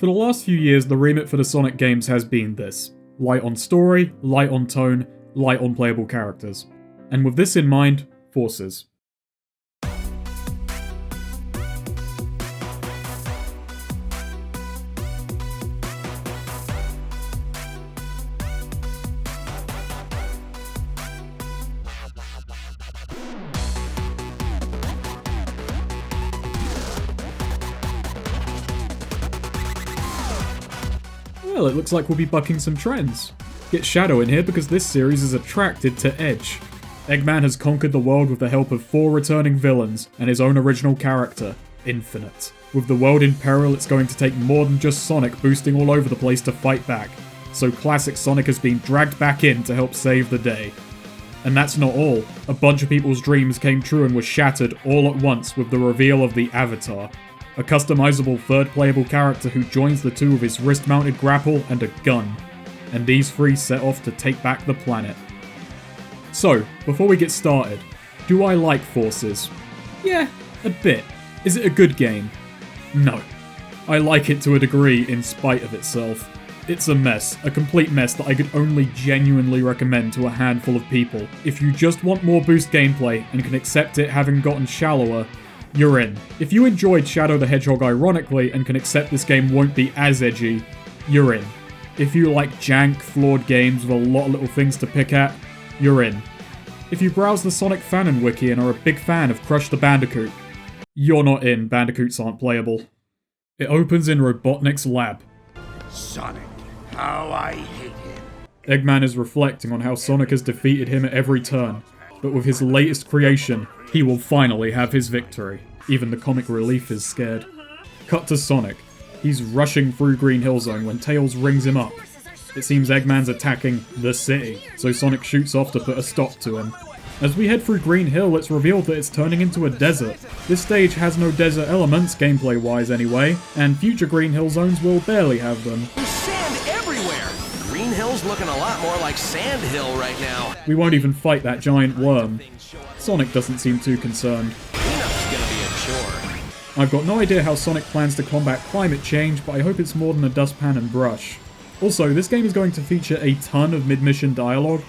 For the last few years, the remit for the Sonic games has been this: light on story, light on tone, light on playable characters. And with this in mind, forces. Well, it looks like we'll be bucking some trends. Get Shadow in here because this series is attracted to edge. Eggman has conquered the world with the help of 4 returning villains and his own original character, Infinite. With the world in peril, it's going to take more than just Sonic boosting all over the place to fight back, so classic Sonic has been dragged back in to help save the day. And that's not all. A bunch of people's dreams came true and were shattered all at once with the reveal of the Avatar. A customizable third playable character who joins the two with his wrist-mounted grapple and a gun. And these 3 set off to take back the planet. So, before we get started, do I like Forces? Yeah, a bit. Is it a good game? No. I like it to a degree in spite of itself. It's a mess, a complete mess that I could only genuinely recommend to a handful of people. If you just want more boost gameplay and can accept it having gotten shallower, you're in. If you enjoyed Shadow the Hedgehog ironically and can accept this game won't be as edgy, you're in. If you like jank, flawed games with a lot of little things to pick at, you're in. If you browse the Sonic Fanon wiki and are a big fan of Crush the Bandicoot, you're not in. Bandicoots aren't playable. It opens in Robotnik's lab. Sonic, how I hate him. Eggman is reflecting on how Sonic has defeated him at every turn, but with his latest creation, he will finally have his victory. Even the comic relief is scared. Cut to Sonic. He's rushing through Green Hill Zone when Tails rings him up. It seems Eggman's attacking the city, so Sonic shoots off to put a stop to him. As we head through Green Hill, it's revealed that it's turning into a desert. This stage has no desert elements, gameplay-wise anyway, and future Green Hill Zones will barely have them. There's sand everywhere! Green Hill's looking a lot more like Sand Hill right now. We won't even fight that giant worm. Sonic doesn't seem too concerned. Cleanup's gonna be a chore. I've got no idea how Sonic plans to combat climate change, but I hope it's more than a dustpan and brush. Also, this game is going to feature a ton of mid-mission dialogue.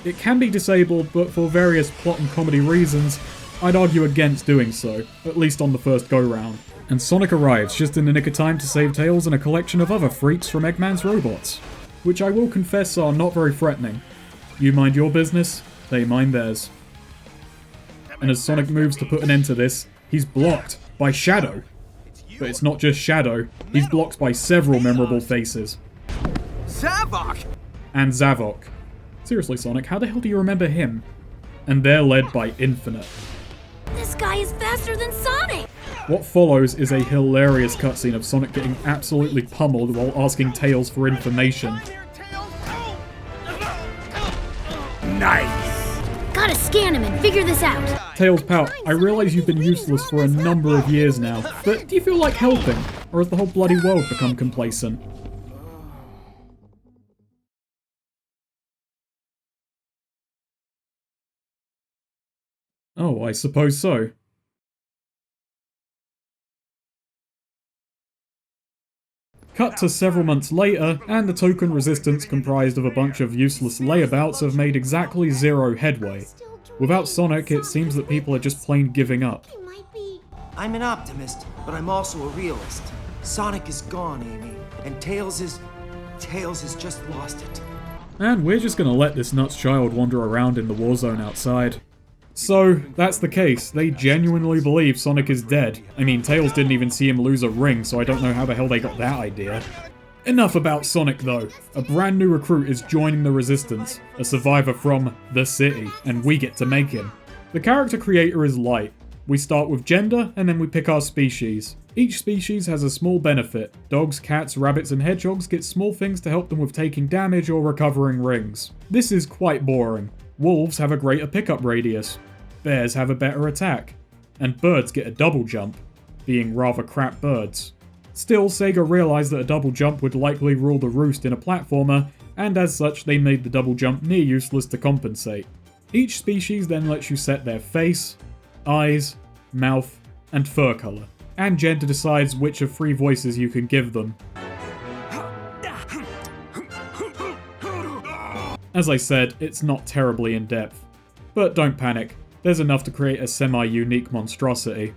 It can be disabled, but for various plot and comedy reasons, I'd argue against doing so, at least on the first go-round. And Sonic arrives just in the nick of time to save Tails and a collection of other freaks from Eggman's robots, which I will confess are not very threatening. You mind your business, they mind theirs. And as Sonic moves to put an end to this, he's blocked by Shadow. But it's not just Shadow, he's blocked by several memorable faces. Zavok! And Zavok. Seriously, Sonic, how the hell do you remember him? And they're led by Infinite. This guy is faster than Sonic! What follows is a hilarious cutscene of Sonic getting absolutely pummeled while asking Tails for information. Nice! Gotta scan him and figure this out. Tails pout, I realise you've been useless for a number of years now, but do you feel like helping? Or has the whole bloody world become complacent? Oh, I suppose so. Cut to several months later, and the token resistance comprised of a bunch of useless layabouts have made exactly 0 headway. Without Sonic, it seems that people are just plain giving up. I'm an optimist, but I'm also a realist. Sonic is gone, Amy, and Tails has just lost it. And we're just gonna let this nuts child wander around in the war zone outside. So, that's the case. They genuinely believe Sonic is dead. I mean, Tails didn't even see him lose a ring, so I don't know how the hell they got that idea. Enough about Sonic though. A brand new recruit is joining the Resistance, a survivor from the city, and we get to make him. The character creator is Light. We start with gender, and then we pick our species. Each species has a small benefit. Dogs, cats, rabbits, and hedgehogs get small things to help them with taking damage or recovering rings. This is quite boring. Wolves have a greater pickup radius. Bears have a better attack. And birds get a double jump, being rather crap birds. Still, Sega realised that a double jump would likely rule the roost in a platformer, and as such they made the double jump near useless to compensate. Each species then lets you set their face, eyes, mouth, and fur colour, and gender decides which of 3 voices you can give them. As I said, it's not terribly in depth. But don't panic, there's enough to create a semi-unique monstrosity.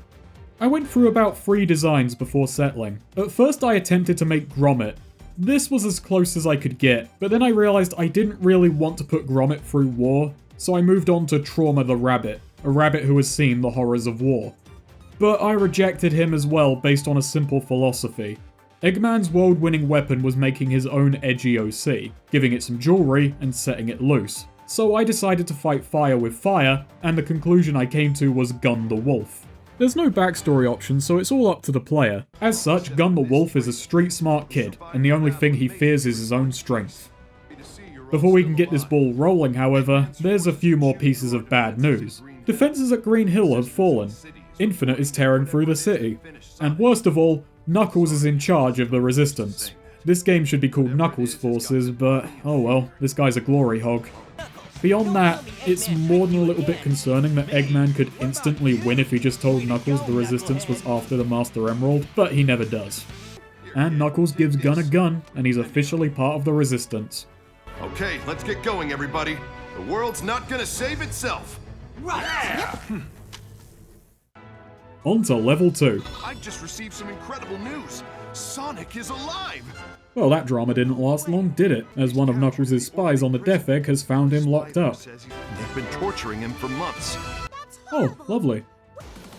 I went through about 3 designs before settling. At first I attempted to make Gromit. This was as close as I could get, but then I realised I didn't really want to put Gromit through war, so I moved on to Trauma the Rabbit, a rabbit who has seen the horrors of war. But I rejected him as well based on a simple philosophy. Eggman's world-winning weapon was making his own edgy OC, giving it some jewelry and setting it loose. So I decided to fight fire with fire, and the conclusion I came to was Gun the Wolf. There's no backstory option, so it's all up to the player. As such, Gun the Wolf is a street-smart kid, and the only thing he fears is his own strength. Before we can get this ball rolling, however, there's a few more pieces of bad news. Defenses at Green Hill have fallen. Infinite is tearing through the city. And worst of all, Knuckles is in charge of the Resistance. This game should be called Knuckles Forces, but oh well, this guy's a glory hog. Beyond that, it's more than a little bit concerning that Eggman could instantly win if he just told Knuckles the Resistance was after the Master Emerald, but he never does. And Knuckles gives Gun a gun, and he's officially part of the Resistance. Okay, let's get going, everybody. The world's not gonna save itself. Right! On to level 2. I just received some incredible news. Sonic is alive! Well, that drama didn't last long, did it? As one of Knuckles' spies on the Death Egg has found him locked up. They've been torturing him for months. Oh, lovely.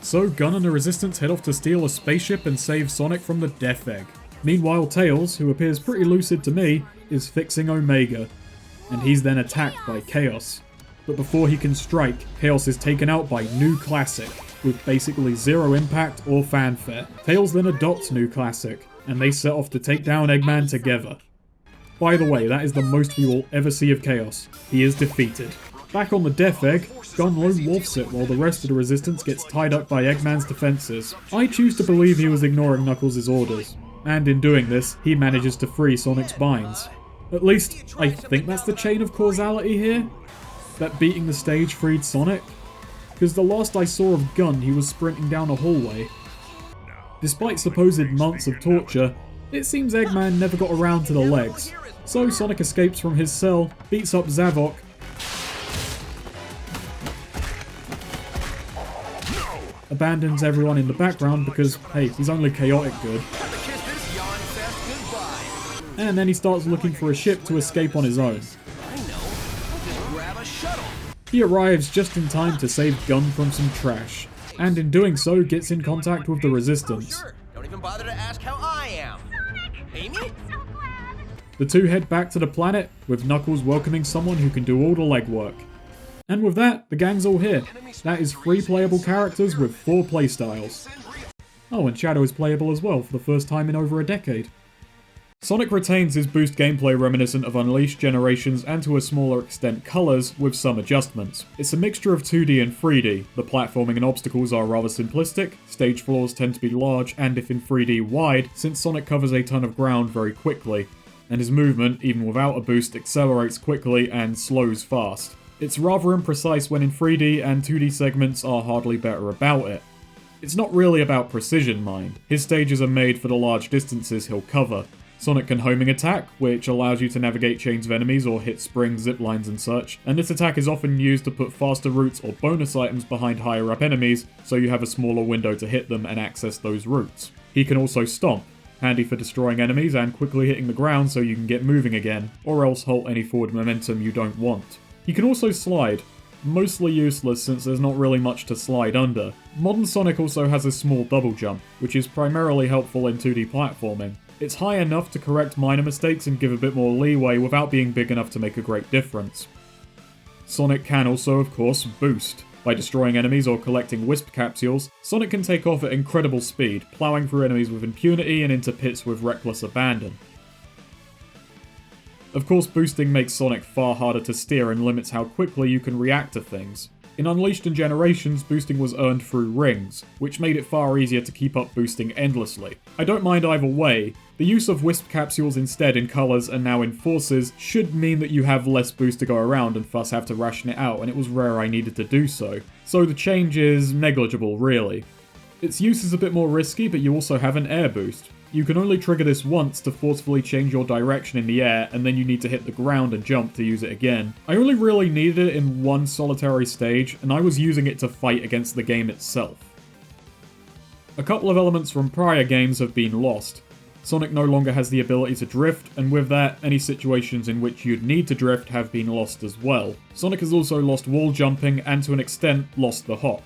So Gun and the Resistance head off to steal a spaceship and save Sonic from the Death Egg. Meanwhile, Tails, who appears pretty lucid to me, is fixing Omega. And he's then attacked by Chaos. But before he can strike, Chaos is taken out by New Classic, with basically zero impact or fanfare. Tails then adopts New Classic, and they set off to take down Eggman together. By the way, that is the most we will ever see of Chaos. He is defeated. Back on the Death Egg, Gun lone wolfs it while the rest of the Resistance gets tied up by Eggman's defenses. I choose to believe he was ignoring Knuckles' orders, and in doing this, he manages to free Sonic's binds. At least, I think that's the chain of causality here? That beating the stage freed Sonic? Because the last I saw of Gun, he was sprinting down a hallway. Despite supposed months of torture, it seems Eggman never got around to the legs. So Sonic escapes from his cell, beats up Zavok, abandons everyone in the background because, hey, he's only chaotic good. And then he starts looking for a ship to escape on his own. He arrives just in time to save Gun from some trash, and in doing so gets in contact with the Resistance. Don't even bother to ask how I am. Amy? The two head back to the planet, with Knuckles welcoming someone who can do all the legwork. And with that, the gang's all here. That is 3 playable characters with 4 playstyles. Oh, and Shadow is playable as well for the first time in over a decade. Sonic retains his boost gameplay reminiscent of Unleashed, Generations, and to a smaller extent Colors, with some adjustments. It's a mixture of 2D and 3D, the platforming and obstacles are rather simplistic, stage floors tend to be large and if in 3D wide, since Sonic covers a ton of ground very quickly, and his movement, even without a boost, accelerates quickly and slows fast. It's rather imprecise when in 3D, and 2D segments are hardly better about it. It's not really about precision, mind. His stages are made for the large distances he'll cover. Sonic can homing attack, which allows you to navigate chains of enemies or hit springs, ziplines and such, and this attack is often used to put faster routes or bonus items behind higher up enemies, so you have a smaller window to hit them and access those routes. He can also stomp, handy for destroying enemies and quickly hitting the ground so you can get moving again, or else halt any forward momentum you don't want. He can also slide, mostly useless since there's not really much to slide under. Modern Sonic also has a small double jump, which is primarily helpful in 2D platforming. It's high enough to correct minor mistakes and give a bit more leeway without being big enough to make a great difference. Sonic can also, of course, boost. By destroying enemies or collecting wisp capsules, Sonic can take off at incredible speed, ploughing through enemies with impunity and into pits with reckless abandon. Of course, boosting makes Sonic far harder to steer and limits how quickly you can react to things. In Unleashed and Generations, boosting was earned through rings, which made it far easier to keep up boosting endlessly. I don't mind either way. The use of wisp capsules instead in Colors and now in Forces should mean that you have less boost to go around and thus have to ration it out, and it was rare I needed to do so. So the change is negligible, really. Its use is a bit more risky, but you also have an air boost. You can only trigger this once to forcefully change your direction in the air, and then you need to hit the ground and jump to use it again. I only really needed it in one solitary stage, and I was using it to fight against the game itself. A couple of elements from prior games have been lost. Sonic no longer has the ability to drift, and with that, any situations in which you'd need to drift have been lost as well. Sonic has also lost wall jumping, and to an extent, lost the hop.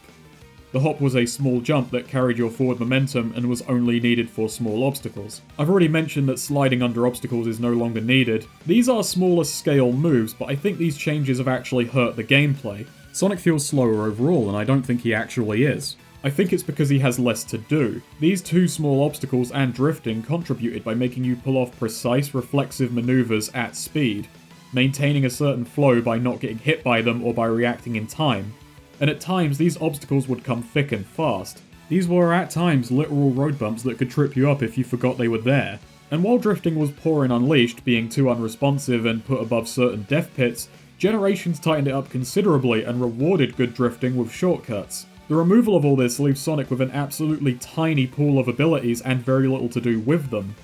The hop was a small jump that carried your forward momentum and was only needed for small obstacles. I've already mentioned that sliding under obstacles is no longer needed. These are smaller scale moves, but I think these changes have actually hurt the gameplay. Sonic feels slower overall, and I don't think he actually is. I think it's because he has less to do. These two small obstacles and drifting contributed by making you pull off precise reflexive maneuvers at speed, maintaining a certain flow by not getting hit by them or by reacting in time. And at times, these obstacles would come thick and fast. These were at times literal road bumps that could trip you up if you forgot they were there. And while drifting was poor in Unleashed, being too unresponsive and put above certain death pits, Generations tightened it up considerably and rewarded good drifting with shortcuts. The removal of all this leaves Sonic with an absolutely tiny pool of abilities and very little to do with them.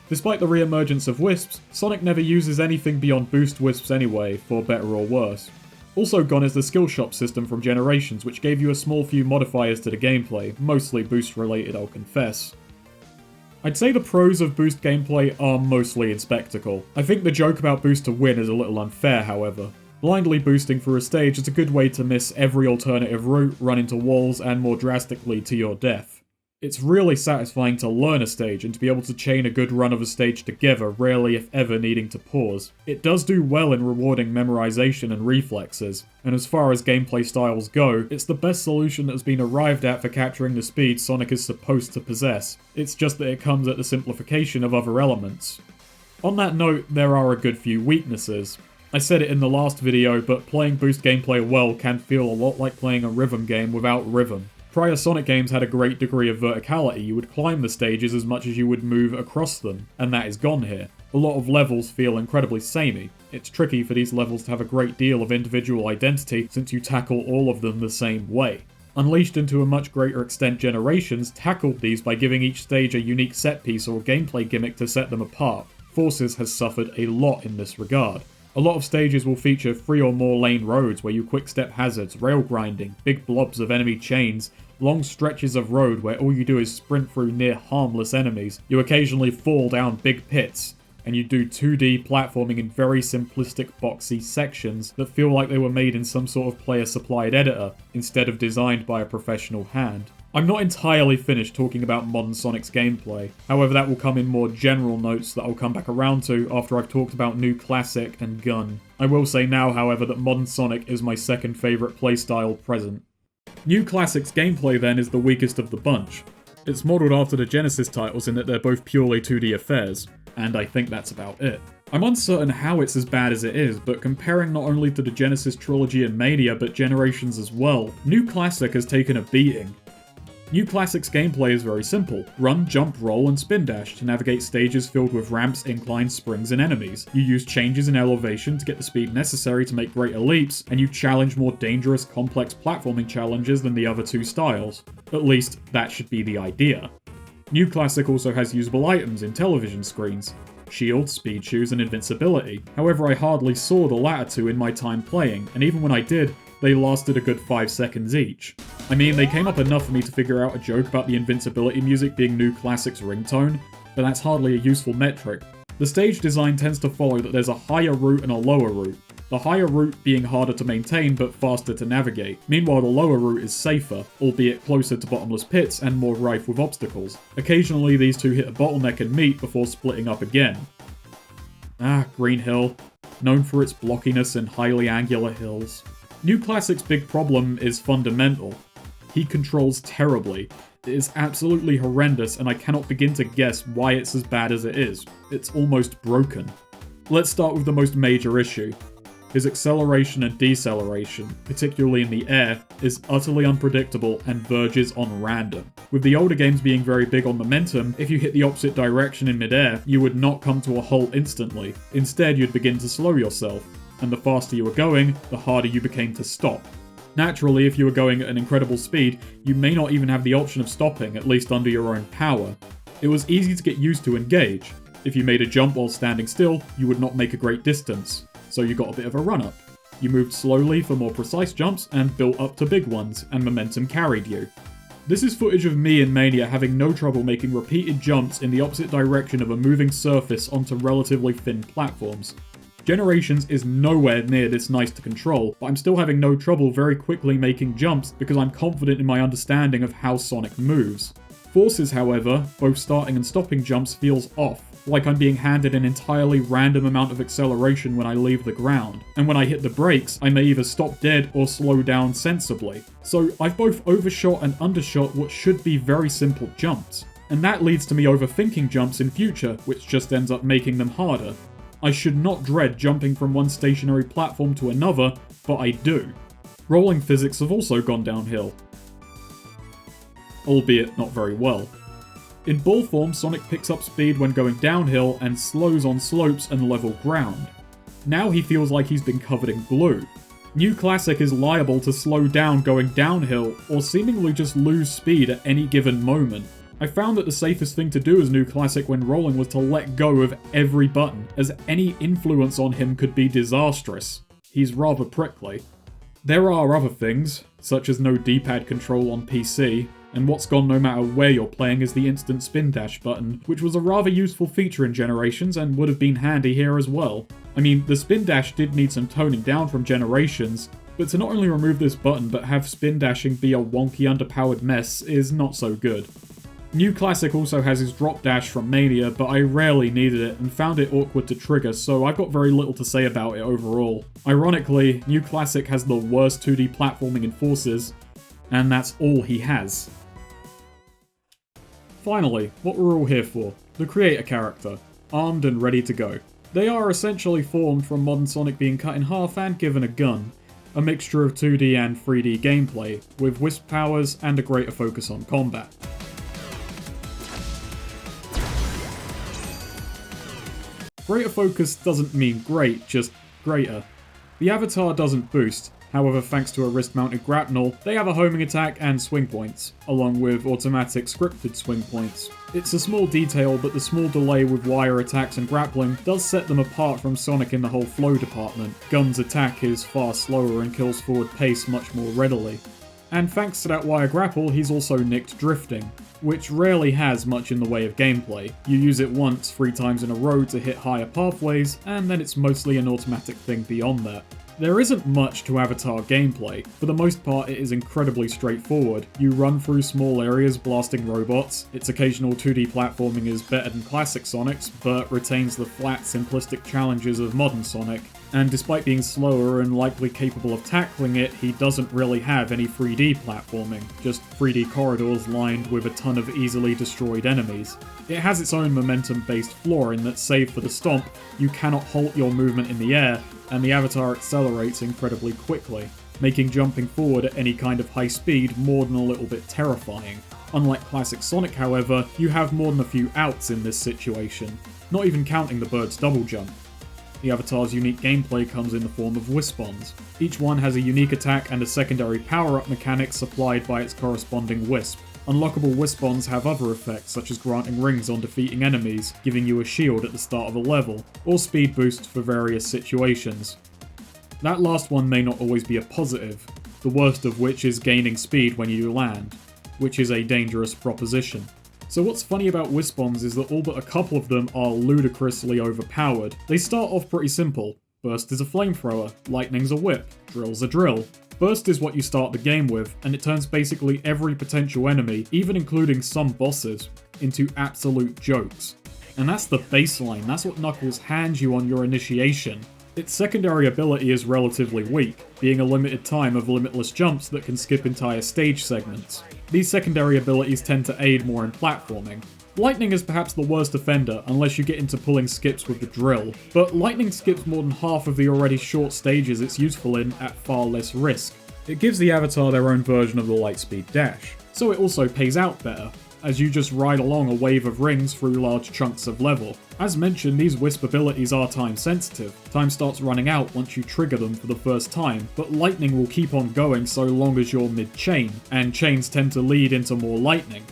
Despite the re-emergence of Wisps, Sonic never uses anything beyond boost Wisps anyway, for better or worse. Also gone is the skill shop system from Generations, which gave you a small few modifiers to the gameplay, mostly boost related, I'll confess. I'd say the pros of boost gameplay are mostly in spectacle. I think the joke about boost to win is a little unfair, however. Blindly boosting through a stage is a good way to miss every alternative route, run into walls, and more drastically to your death. It's really satisfying to learn a stage and to be able to chain a good run of a stage together, rarely if ever needing to pause. It does do well in rewarding memorization and reflexes, and as far as gameplay styles go, it's the best solution that has been arrived at for capturing the speed Sonic is supposed to possess. It's just that it comes at the simplification of other elements. On that note, there are a good few weaknesses. I said it in the last video, but playing boost gameplay well can feel a lot like playing a rhythm game without rhythm. Prior Sonic games had a great degree of verticality. You would climb the stages as much as you would move across them, and that is gone here. A lot of levels feel incredibly samey. It's tricky for these levels to have a great deal of individual identity since you tackle all of them the same way. Unleashed and to a much greater extent Generations tackled these by giving each stage a unique set piece or gameplay gimmick to set them apart. Forces has suffered a lot in this regard. A lot of stages will feature 3 or more lane roads where you quick-step hazards, rail grinding, big blobs of enemy chains, long stretches of road where all you do is sprint through near harmless enemies. You occasionally fall down big pits, and you do 2D platforming in very simplistic boxy sections that feel like they were made in some sort of player-supplied editor, instead of designed by a professional hand. I'm not entirely finished talking about modern Sonic's gameplay, however that will come in more general notes that I'll come back around to after I've talked about New Classic and Gun. I will say now, however, that modern Sonic is my second favourite playstyle present. New Classic's gameplay then is the weakest of the bunch. It's modelled after the Genesis titles in that they're both purely 2D affairs, and I think that's about it. I'm uncertain how it's as bad as it is, but comparing not only to the Genesis trilogy and Mania, but Generations as well, New Classic has taken a beating. New Classic's gameplay is very simple. Run, jump, roll, and spin dash to navigate stages filled with ramps, inclines, springs, and enemies. You use changes in elevation to get the speed necessary to make greater leaps, and you challenge more dangerous, complex platforming challenges than the other two styles. At least, that should be the idea. New Classic also has usable items in television screens. Shield, speed shoes, and invincibility. However, I hardly saw the latter two in my time playing, and even when I did, they lasted a good 5 seconds each. I mean, they came up enough for me to figure out a joke about the invincibility music being New Classic's ringtone, but that's hardly a useful metric. The stage design tends to follow that there's a higher route and a lower route. The higher route being harder to maintain but faster to navigate. Meanwhile, the lower route is safer, albeit closer to bottomless pits and more rife with obstacles. Occasionally these two hit a bottleneck and meet before splitting up again. Green Hill. Known for its blockiness and highly angular hills. New Classic's big problem is fundamental. He controls terribly. It is absolutely horrendous, and I cannot begin to guess why it's as bad as it is. It's almost broken. Let's start with the most major issue. His acceleration and deceleration, particularly in the air, is utterly unpredictable and verges on random. With the older games being very big on momentum, if you hit the opposite direction in midair, you would not come to a halt instantly. Instead, you'd begin to slow yourself. And the faster you were going, the harder you became to stop. Naturally, if you were going at an incredible speed, you may not even have the option of stopping, at least under your own power. It was easy to get used to and gauge. If you made a jump while standing still, you would not make a great distance, so you got a bit of a run-up. You moved slowly for more precise jumps and built up to big ones, and momentum carried you. This is footage of me in Mania having no trouble making repeated jumps in the opposite direction of a moving surface onto relatively thin platforms. Generations is nowhere near this nice to control, but I'm still having no trouble very quickly making jumps because I'm confident in my understanding of how Sonic moves. Forces, however, both starting and stopping jumps feels off, like I'm being handed an entirely random amount of acceleration when I leave the ground, and when I hit the brakes, I may either stop dead or slow down sensibly. So I've both overshot and undershot what should be very simple jumps, and that leads to me overthinking jumps in future, which just ends up making them harder. I should not dread jumping from one stationary platform to another, but I do. Rolling physics have also gone downhill, albeit not very well. In ball form, Sonic picks up speed when going downhill and slows on slopes and level ground. Now he feels like he's been covered in glue. New Classic is liable to slow down going downhill or seemingly just lose speed at any given moment. I found that the safest thing to do as New Classic when rolling was to let go of every button, as any influence on him could be disastrous. He's rather prickly. There are other things, such as no D-pad control on PC, and what's gone no matter where you're playing is the instant spin dash button, which was a rather useful feature in Generations and would have been handy here as well. I mean, the spin dash did need some toning down from Generations, but to not only remove this button but have spin dashing be a wonky underpowered mess is not so good. New Classic also has his drop dash from Mania, but I rarely needed it and found it awkward to trigger, so I've got very little to say about it overall. Ironically, New Classic has the worst 2D platforming in Forces, and that's all he has. Finally, what we're all here for, the creator character, armed and ready to go. They are essentially formed from modern Sonic being cut in half and given a gun, a mixture of 2D and 3D gameplay, with wisp powers and a greater focus on combat. Greater focus doesn't mean great, just greater. The avatar doesn't boost, however thanks to a wrist-mounted grapnel, they have a homing attack and swing points, along with automatic scripted swing points. It's a small detail, but the small delay with wire attacks and grappling does set them apart from Sonic in the whole flow department. Gun's attack is far slower and kills forward pace much more readily. And thanks to that wire grapple, he's also nicked drifting, which rarely has much in the way of gameplay. You use it once, 3 times in a row to hit higher pathways, and then it's mostly an automatic thing beyond that. There isn't much to Avatar gameplay. For the most part, it is incredibly straightforward. You run through small areas blasting robots. Its occasional 2D platforming is better than classic Sonic's, but retains the flat, simplistic challenges of modern Sonic. And despite being slower and likely capable of tackling it, he doesn't really have any 3D platforming, just 3D corridors lined with a ton of easily destroyed enemies. It has its own momentum-based flaw in that, save for the stomp, you cannot halt your movement in the air, and the avatar accelerates incredibly quickly, making jumping forward at any kind of high speed more than a little bit terrifying. Unlike classic Sonic, however, you have more than a few outs in this situation, not even counting the bird's double jump. The avatar's unique gameplay comes in the form of Wispons. Each one has a unique attack and a secondary power-up mechanic supplied by its corresponding Wisp. Unlockable Wispons have other effects, such as granting rings on defeating enemies, giving you a shield at the start of a level, or speed boosts for various situations. That last one may not always be a positive, the worst of which is gaining speed when you land, which is a dangerous proposition. So what's funny about Wispons is that all but a couple of them are ludicrously overpowered. They start off pretty simple. Burst is a flamethrower, lightning's a whip, drill's a drill. Burst is what you start the game with, and it turns basically every potential enemy, even including some bosses, into absolute jokes. And that's the baseline, that's what Knuckles hands you on your initiation. Its secondary ability is relatively weak, being a limited time of limitless jumps that can skip entire stage segments. These secondary abilities tend to aid more in platforming. Lightning is perhaps the worst offender unless you get into pulling skips with the drill, but Lightning skips more than half of the already short stages it's useful in at far less risk. It gives the avatar their own version of the Lightspeed Dash, so it also pays out better, as you just ride along a wave of rings through large chunks of level. As mentioned, these Wisp abilities are time sensitive. Time starts running out once you trigger them for the first time, but lightning will keep on going so long as you're mid-chain, and chains tend to lead into more lightning.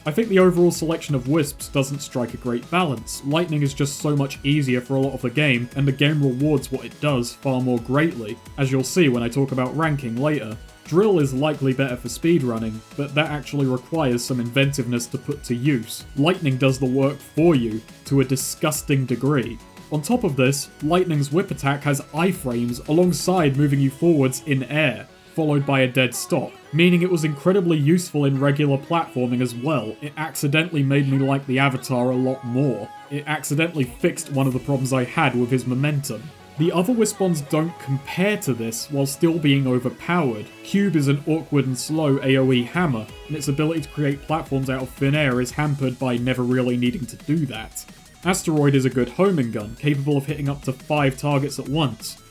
I think the overall selection of wisps doesn't strike a great balance. Lightning is just so much easier for a lot of the game, and the game rewards what it does far more greatly, as you'll see when I talk about ranking later. Drill is likely better for speedrunning, but that actually requires some inventiveness to put to use. Lightning does the work for you, to a disgusting degree. On top of this, Lightning's whip attack has iframes alongside moving you forwards in air, followed by a dead stop, meaning it was incredibly useful in regular platforming as well. It accidentally made me like the Avatar a lot more. It accidentally fixed one of the problems I had with his momentum. The other Wispons don't compare to this while still being overpowered. Cube is an awkward and slow AoE hammer, and its ability to create platforms out of thin air is hampered by never really needing to do that. Asteroid is a good homing gun, capable of hitting up to 5 targets at once,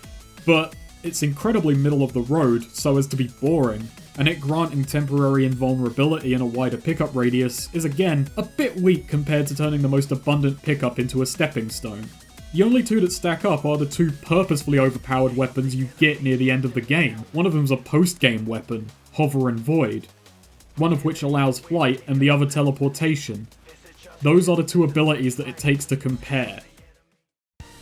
but it's incredibly middle of the road so as to be boring, and it granting temporary invulnerability and a wider pickup radius is again a bit weak compared to turning the most abundant pickup into a stepping stone. The only two that stack up are the two purposefully overpowered weapons you get near the end of the game. One of them's a post-game weapon, Hover and Void, one of which allows flight and the other teleportation. Those are the two abilities that it takes to compare.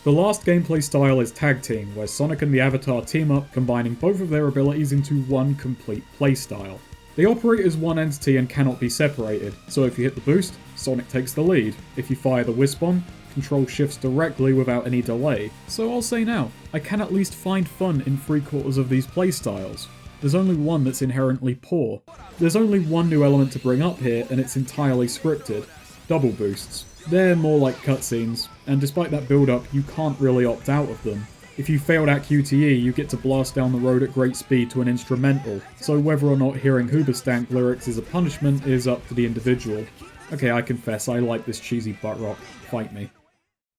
The last gameplay style is Tag Team, where Sonic and the Avatar team up, combining both of their abilities into one complete playstyle. They operate as one entity and cannot be separated, so if you hit the boost, Sonic takes the lead. If you fire the Wispon, control shifts directly without any delay. So I'll say now, I can at least find fun in 3/4 of these playstyles. There's only one that's inherently poor. There's only one new element to bring up here, and it's entirely scripted. Double boosts. They're more like cutscenes, and despite that build-up, you can't really opt out of them. If you failed at QTE, you get to blast down the road at great speed to an instrumental, so whether or not hearing Hoobastank lyrics is a punishment is up to the individual. Okay, I confess, I like this cheesy butt rock. Fight me.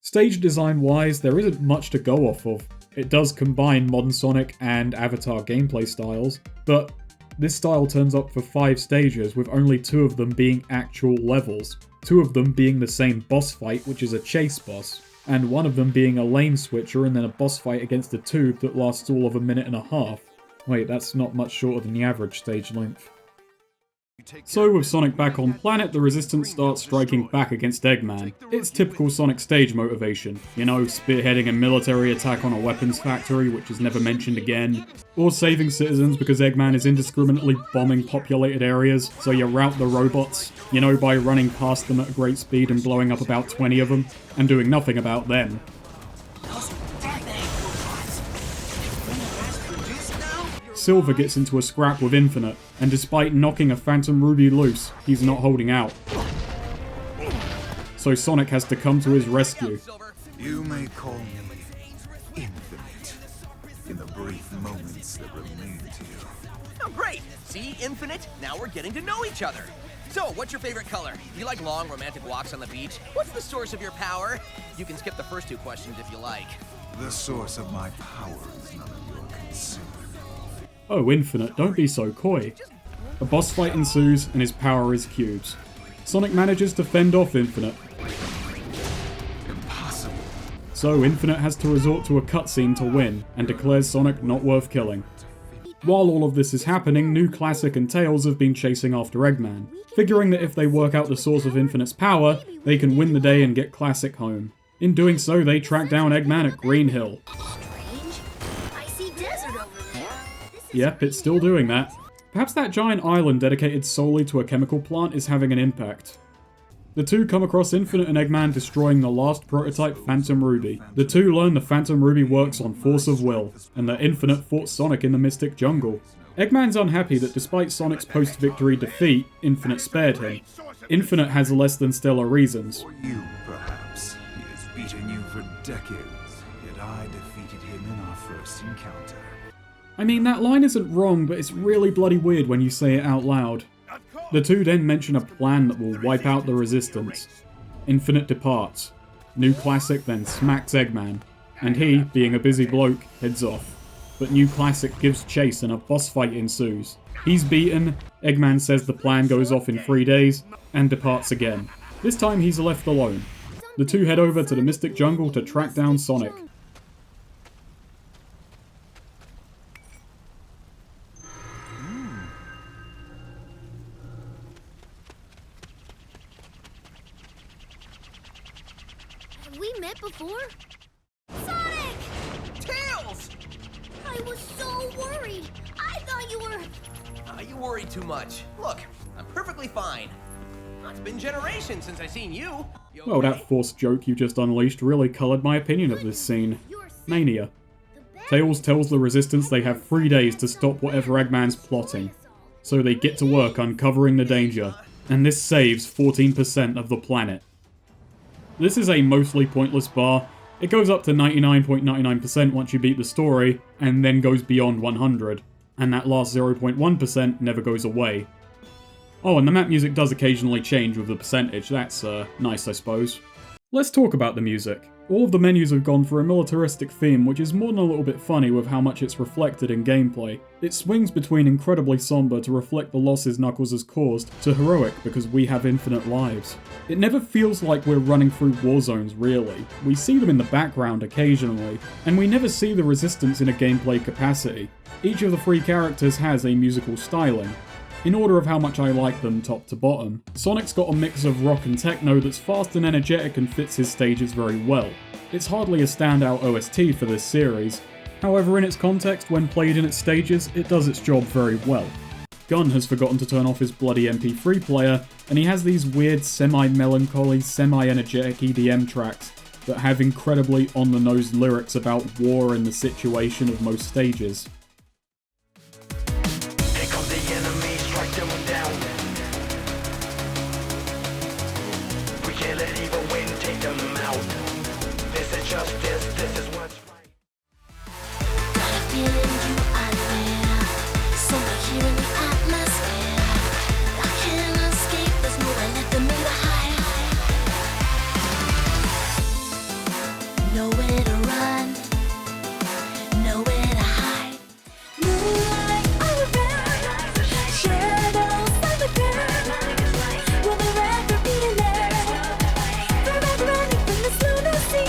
Stage design-wise, there isn't much to go off of. It does combine modern Sonic and Avatar gameplay styles, but this style turns up for 5 stages, with only 2 of them being actual levels. 2 of them being the same boss fight, which is a chase boss, and one of them being a lane switcher and then a boss fight against a tube that lasts all of 1.5 minutes. Wait, that's not much shorter than the average stage length. So with Sonic back on planet, the Resistance starts striking back against Eggman. It's typical Sonic stage motivation, you know, spearheading a military attack on a weapons factory, which is never mentioned again, or saving citizens because Eggman is indiscriminately bombing populated areas, so you rout the robots, you know, by running past them at a great speed and blowing up about 20 of them, and doing nothing about them. Silver gets into a scrap with Infinite, and despite knocking a Phantom Ruby loose, he's not holding out. So Sonic has to come to his rescue. You may call me Infinite in the brief moments that remain to you. Oh, great! See, Infinite? Now we're getting to know each other. So, what's your favorite color? Do you like long, romantic walks on the beach? What's the source of your power? You can skip the first 2 questions if you like. The source of my power is none of your concern. Oh, Infinite, don't be so coy. A boss fight ensues, and his power is cubes. Sonic manages to fend off Infinite. Impossible. So Infinite has to resort to a cutscene to win, and declares Sonic not worth killing. While all of this is happening, New Classic and Tails have been chasing after Eggman, figuring that if they work out the source of Infinite's power, they can win the day and get Classic home. In doing so, they track down Eggman at Green Hill. Strange. I see desert over there. Yep, it's still doing that. Perhaps that giant island dedicated solely to a chemical plant is having an impact. The two come across Infinite and Eggman destroying the last prototype Phantom Ruby. The two learn the Phantom Ruby works on force of will, and that Infinite fought Sonic in the Mystic Jungle. Eggman's unhappy that despite Sonic's post-victory defeat, Infinite spared him. Infinite has less than stellar reasons. For you, perhaps. He has beaten you for decades, yet I defeated him in our first encounter. I mean, that line isn't wrong, but it's really bloody weird when you say it out loud. The two then mention a plan that will wipe out the Resistance. Infinite departs. New Classic then smacks Eggman, and he, being a busy bloke, heads off. But New Classic gives chase and a boss fight ensues. He's beaten, Eggman says the plan goes off in 3 days, and departs again. This time he's left alone. The two head over to the Mystic Jungle to track down Sonic. Sonic! Tails! I was so worried. I thought you were... You worry too much. Look, I'm perfectly fine. It's been generations since I seen you. You Well, okay? that forced joke you just unleashed really coloured my opinion of this scene. You're safe. Mania. The bad Tails tells the Resistance they have 3 days to stop whatever Eggman's plotting, so they get to work uncovering the danger, and this saves 14% of the planet. This is a mostly pointless bar. It goes up to 99.99% once you beat the story, and then goes beyond 100, and that last 0.1% never goes away. Oh, and the map music does occasionally change with the percentage, that's nice I suppose. Let's talk about the music. All of the menus have gone for a militaristic theme, which is more than a little bit funny with how much it's reflected in gameplay. It swings between incredibly somber to reflect the losses Knuckles has caused, to heroic because we have infinite lives. It never feels like we're running through war zones, really. We see them in the background occasionally, and we never see the Resistance in a gameplay capacity. Each of the 3 characters has a musical styling. In order of how much I like them top to bottom, Sonic's got a mix of rock and techno that's fast and energetic and fits his stages very well. It's hardly a standout OST for this series, however in its context when played in its stages, it does its job very well. Gunn has forgotten to turn off his bloody MP3 player, and he has these weird semi-melancholy, semi-energetic EDM tracks that have incredibly on-the-nose lyrics about war and the situation of most stages. Here come the enemy, strike them down. We can't let evil win, take them out. This is justice, this is what's right. Got a feeling you are there. Somewhere here in the atmosphere. I can't escape, there's no way left for me to hide. Nowhere to run. Nowhere to hide. Moonlight all around. Shadows like the ground. Will there ever be an end? Forever running from this lunacy.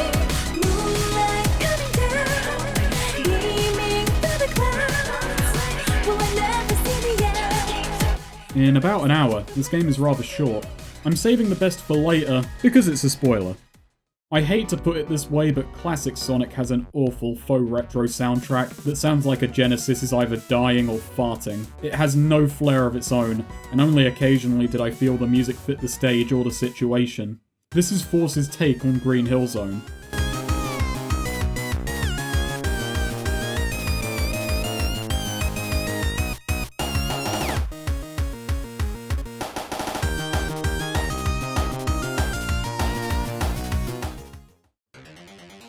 Moonlight coming down. Gleaming through the clouds. Will I never see the end? In about an hour, this game is rather short. I'm saving the best for later, because it's a spoiler. I hate to put it this way, but classic Sonic has an awful faux retro soundtrack that sounds like a Genesis is either dying or farting. It has no flair of its own, and only occasionally did I feel the music fit the stage or the situation. This is Force's take on Green Hill Zone.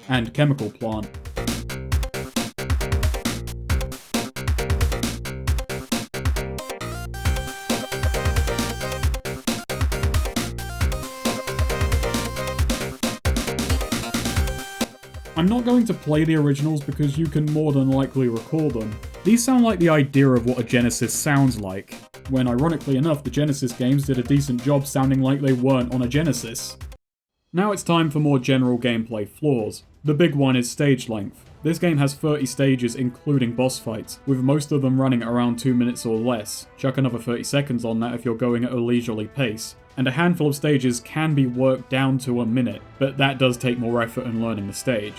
And Chemical Plant. I'm not going to play the originals because you can more than likely recall them. These sound like the idea of what a Genesis sounds like, when ironically enough the Genesis games did a decent job sounding like they weren't on a Genesis. Now it's time for more general gameplay flaws. The big one is stage length. This game has 30 stages including boss fights, with most of them running at around 2 minutes or less. Chuck another 30 seconds on that if you're going at a leisurely pace. And a handful of stages can be worked down to a minute, but that does take more effort in learning the stage.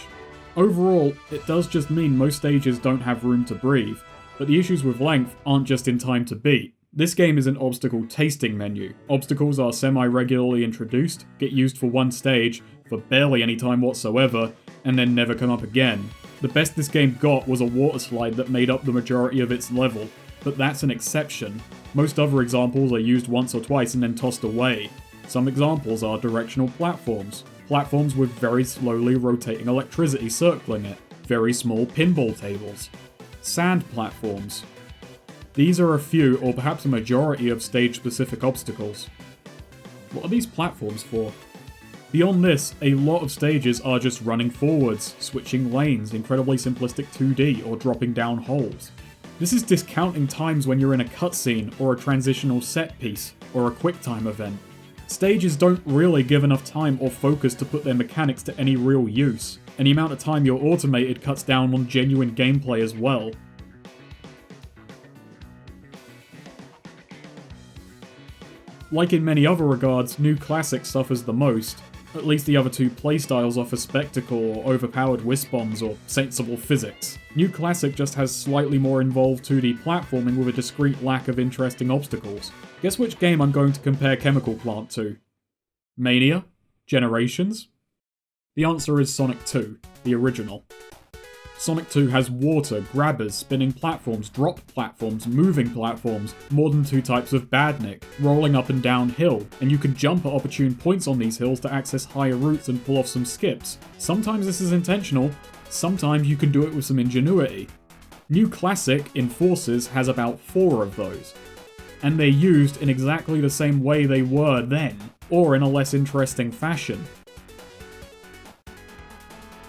Overall, it does just mean most stages don't have room to breathe, but the issues with length aren't just in time to beat. This game is an obstacle tasting menu. Obstacles are semi-regularly introduced, get used for one stage, for barely any time whatsoever, and then never come up again. The best this game got was a water slide that made up the majority of its level, but that's an exception. Most other examples are used once or twice and then tossed away. Some examples are directional platforms. Platforms with very slowly rotating electricity circling it. Very small pinball tables. Sand platforms. These are a few, or perhaps a majority, of stage-specific obstacles. What are these platforms for? Beyond this, a lot of stages are just running forwards, switching lanes, incredibly simplistic 2D, or dropping down holes. This is discounting times when you're in a cutscene, or a transitional set piece, or a QuickTime event. Stages don't really give enough time or focus to put their mechanics to any real use, and the amount of time you're automated cuts down on genuine gameplay as well. Like in many other regards, New Classic suffers the most. At least the other two playstyles offer spectacle or overpowered whisk bombs or sensible physics. New Classic just has slightly more involved 2D platforming with a discrete lack of interesting obstacles. Guess which game I'm going to compare Chemical Plant to? Mania? Generations? The answer is Sonic 2, the original. Sonic 2 has water, grabbers, spinning platforms, drop platforms, moving platforms, more than 2 types of badnik, rolling up and down hill, and you can jump at opportune points on these hills to access higher routes and pull off some skips. Sometimes this is intentional, sometimes you can do it with some ingenuity. New Classic, in Forces, has about 4 of those. And they're used in exactly the same way they were then, or in a less interesting fashion.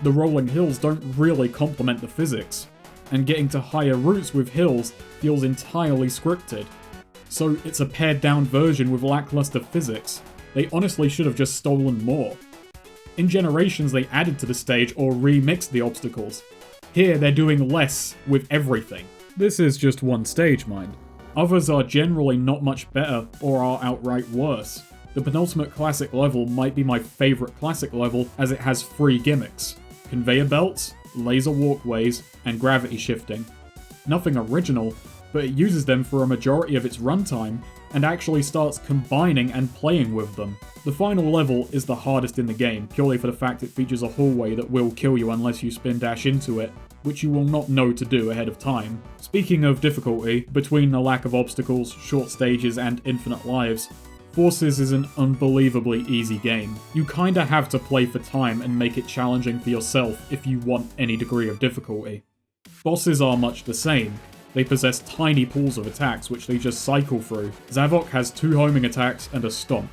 The rolling hills don't really complement the physics, and getting to higher routes with hills feels entirely scripted. So it's a pared down version with lackluster physics. They honestly should have just stolen more. In Generations they added to the stage or remixed the obstacles. Here they're doing less with everything. This is just one stage, mind. Others are generally not much better or are outright worse. The penultimate classic level might be my favourite classic level as it has 3 gimmicks. Conveyor belts, laser walkways, and gravity shifting. Nothing original, but it uses them for a majority of its runtime, and actually starts combining and playing with them. The final level is the hardest in the game, purely for the fact it features a hallway that will kill you unless you spin dash into it, which you will not know to do ahead of time. Speaking of difficulty, between the lack of obstacles, short stages, and infinite lives, Forces is an unbelievably easy game. You kinda have to play for time and make it challenging for yourself if you want any degree of difficulty. Bosses are much the same. They possess tiny pools of attacks which they just cycle through. Zavok has 2 homing attacks and a stomp.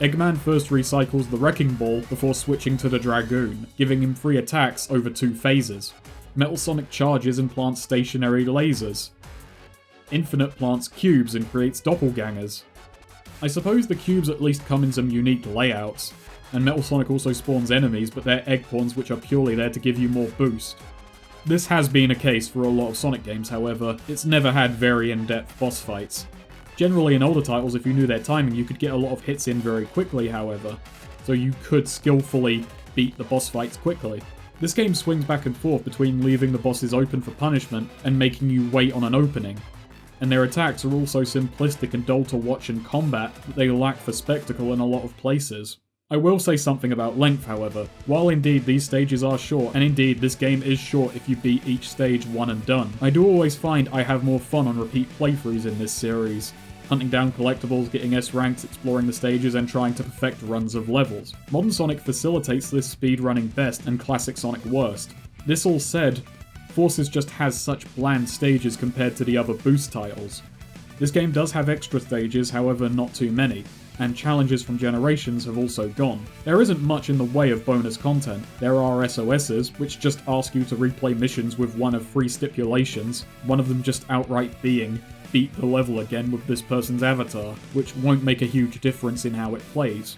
Eggman first recycles the Wrecking Ball before switching to the Dragoon, giving him 3 attacks over 2 phases. Metal Sonic charges and plants stationary lasers. Infinite plants cubes and creates doppelgangers. I suppose the cubes at least come in some unique layouts, and Metal Sonic also spawns enemies, but they're egg pawns which are purely there to give you more boost. This has been a case for a lot of Sonic games, however, it's never had very in-depth boss fights. Generally in older titles, if you knew their timing, you could get a lot of hits in very quickly, however, so you could skillfully beat the boss fights quickly. This game swings back and forth between leaving the bosses open for punishment and making you wait on an opening. And their attacks are also simplistic and dull to watch in combat, but they lack for spectacle in a lot of places. I will say something about length, however. While indeed these stages are short, and indeed this game is short if you beat each stage one and done, I do always find I have more fun on repeat playthroughs in this series. Hunting down collectibles, getting S ranks, exploring the stages, and trying to perfect runs of levels. Modern Sonic facilitates this speedrunning best and classic Sonic worst. This all said, Forces just has such bland stages compared to the other Boost titles. This game does have extra stages, however not too many, and challenges from Generations have also gone. There isn't much in the way of bonus content. There are SOSs, which just ask you to replay missions with one of 3 stipulations, one of them just outright being, beat the level again with this person's avatar, which won't make a huge difference in how it plays.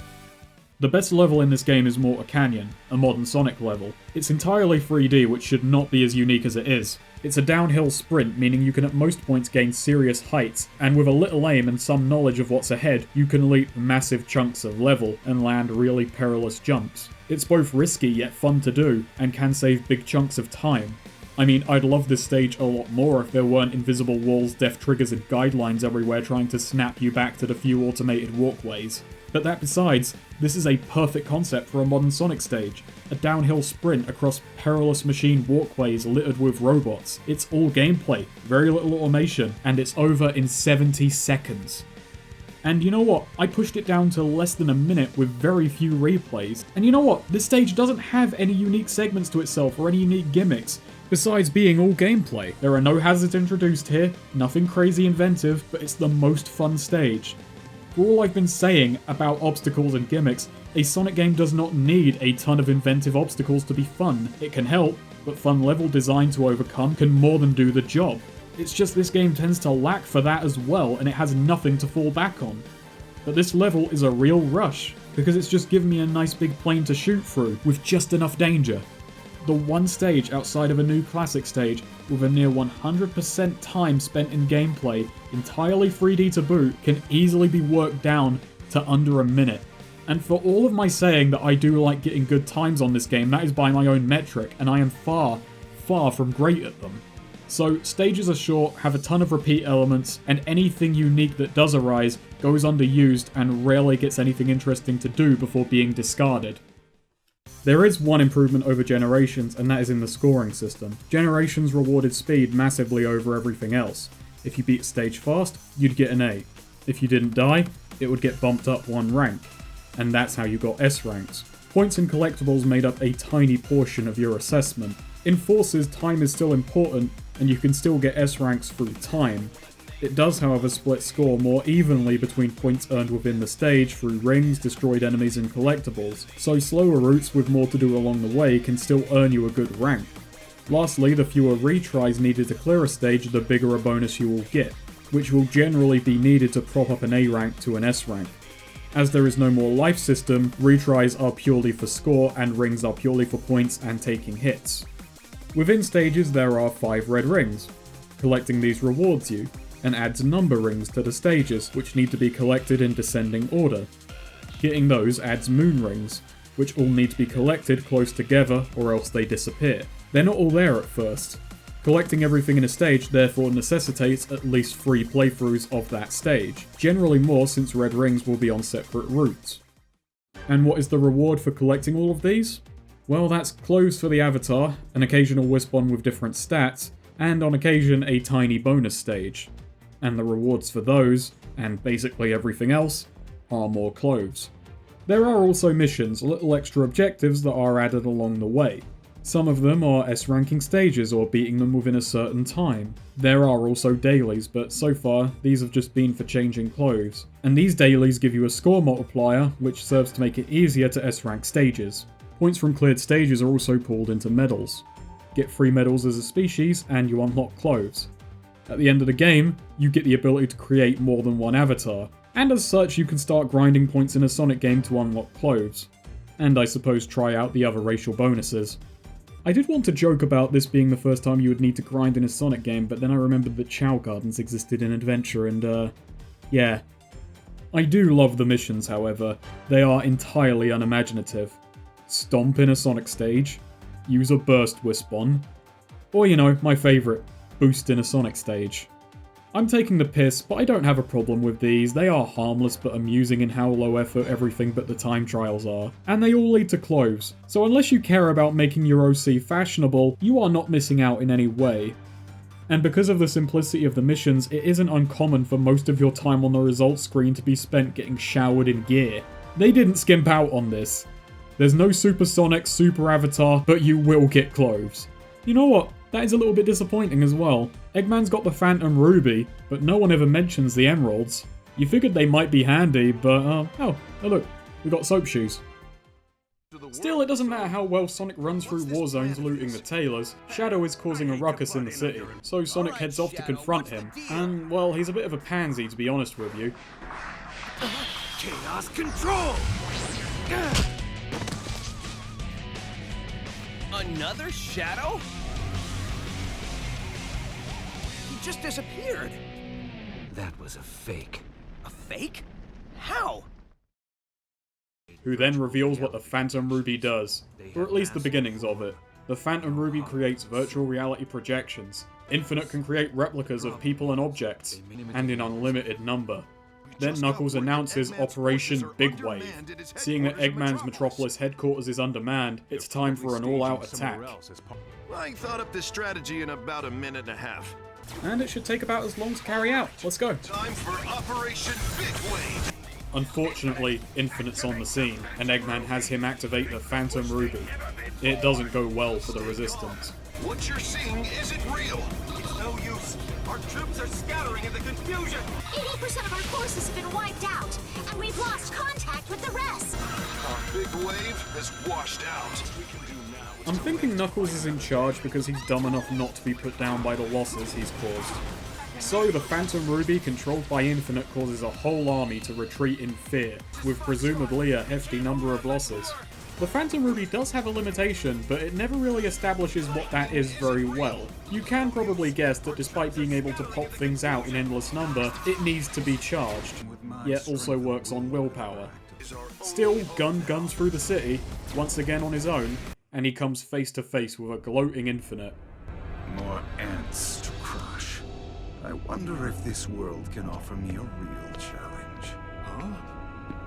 The best level in this game is Mortar Canyon, a modern Sonic level. It's entirely 3D, which should not be as unique as it is. It's a downhill sprint, meaning you can at most points gain serious heights, and with a little aim and some knowledge of what's ahead, you can leap massive chunks of level and land really perilous jumps. It's both risky yet fun to do, and can save big chunks of time. I mean, I'd love this stage a lot more if there weren't invisible walls, death triggers, and guidelines everywhere trying to snap you back to the few automated walkways. But that besides, this is a perfect concept for a modern Sonic stage. A downhill sprint across perilous machine walkways littered with robots. It's all gameplay, very little automation, and it's over in 70 seconds. And you know what? I pushed it down to less than a minute with very few replays. And you know what? This stage doesn't have any unique segments to itself or any unique gimmicks, besides being all gameplay. There are no hazards introduced here, nothing crazy inventive, but it's the most fun stage. For all I've been saying about obstacles and gimmicks, a Sonic game does not need a ton of inventive obstacles to be fun. It can help, but fun level design to overcome can more than do the job. It's just this game tends to lack for that as well, and it has nothing to fall back on. But this level is a real rush, because it's just given me a nice big plane to shoot through, with just enough danger. The one stage outside of a new classic stage, with a near 100% time spent in gameplay, entirely 3D to boot, can easily be worked down to under a minute. And for all of my saying that I do like getting good times on this game, that is by my own metric, and I am far, far from great at them. So, stages are short, have a ton of repeat elements, and anything unique that does arise goes underused and rarely gets anything interesting to do before being discarded. There is one improvement over Generations, and that is in the scoring system. Generations rewarded speed massively over everything else. If you beat a stage fast, you'd get an A. If you didn't die, it would get bumped up one rank. And that's how you got S ranks. Points and collectibles made up a tiny portion of your assessment. In Forces, time is still important, and you can still get S ranks through time. It does, however, split score more evenly between points earned within the stage through rings, destroyed enemies, and collectibles, so slower routes with more to do along the way can still earn you a good rank. Lastly, the fewer retries needed to clear a stage, the bigger a bonus you will get, which will generally be needed to prop up an A rank to an S rank. As there is no more life system, retries are purely for score and rings are purely for points and taking hits. Within stages there are 5 red rings. Collecting these rewards you, and adds number rings to the stages, which need to be collected in descending order. Getting those adds moon rings, which all need to be collected close together or else they disappear. They're not all there at first. Collecting everything in a stage therefore necessitates at least 3 playthroughs of that stage, generally more since red rings will be on separate routes. And what is the reward for collecting all of these? Well, that's clothes for the avatar, an occasional Wispon with different stats, and on occasion a tiny bonus stage. And the rewards for those, and basically everything else, are more clothes. There are also missions, little extra objectives that are added along the way. Some of them are S ranking stages or beating them within a certain time. There are also dailies, but so far these have just been for changing clothes. And these dailies give you a score multiplier, which serves to make it easier to S rank stages. Points from cleared stages are also pooled into medals. Get 3 medals as a species and you unlock clothes. At the end of the game, you get the ability to create more than one avatar, and as such you can start grinding points in a Sonic game to unlock clothes. And I suppose try out the other racial bonuses. I did want to joke about this being the first time you would need to grind in a Sonic game, but then I remembered that Chow Gardens existed in Adventure and yeah. I do love the missions, however. They are entirely unimaginative. Stomp in a Sonic stage, use a burst Wispon, or you know, my favourite, boost in a Sonic stage. I'm taking the piss, but I don't have a problem with these. They are harmless but amusing in how low effort everything but the time trials are. And they all lead to clothes, so unless you care about making your OC fashionable, you are not missing out in any way. And because of the simplicity of the missions, it isn't uncommon for most of your time on the results screen to be spent getting showered in gear. They didn't skimp out on this. There's no Super Sonic, Super Avatar, but you will get clothes. You know what? That is a little bit disappointing as well. Eggman's got the Phantom Ruby, but no one ever mentions the Emeralds. You figured they might be handy, but oh look, we got soap shoes. Still, it doesn't matter how well Sonic runs through war zones looting the tailors, Shadow is causing a ruckus in the city, so Sonic heads off to confront him, and well, he's a bit of a pansy to be honest with you. Chaos control! Another Shadow? He just disappeared. That was a fake. A fake? How? Who then reveals what the Phantom Ruby does, or at least the beginnings of it. The Phantom Ruby creates virtual reality projections. Infinite can create replicas of people and objects, and in unlimited number. Then Knuckles announces Operation Big Wave. Seeing that Eggman's Metropolis headquarters is undermanned, it's time for an all-out attack. I thought up this strategy in about a minute and a half. And it should take about as long to carry out. Let's go. Time for Operation Big Wave. Unfortunately, Infinite's on the scene, and Eggman has him activate the Phantom Ruby. It doesn't go well for the Resistance. What you're seeing isn't real. It's no use. Our troops are scattering in the confusion. 80% of our forces have been wiped out, and we've lost contact with the rest. Our big wave is washed out. I'm thinking Knuckles is in charge because he's dumb enough not to be put down by the losses he's caused. So the Phantom Ruby, controlled by Infinite, causes a whole army to retreat in fear, with presumably a hefty number of losses. The Phantom Ruby does have a limitation, but it never really establishes what that is very well. You can probably guess that despite being able to pop things out in endless number, it needs to be charged, yet also works on willpower. Still, Gun guns through the city, once again on his own, and he comes face to face with a gloating Infinite. More ants to crush. I wonder if this world can offer me a real challenge. Huh?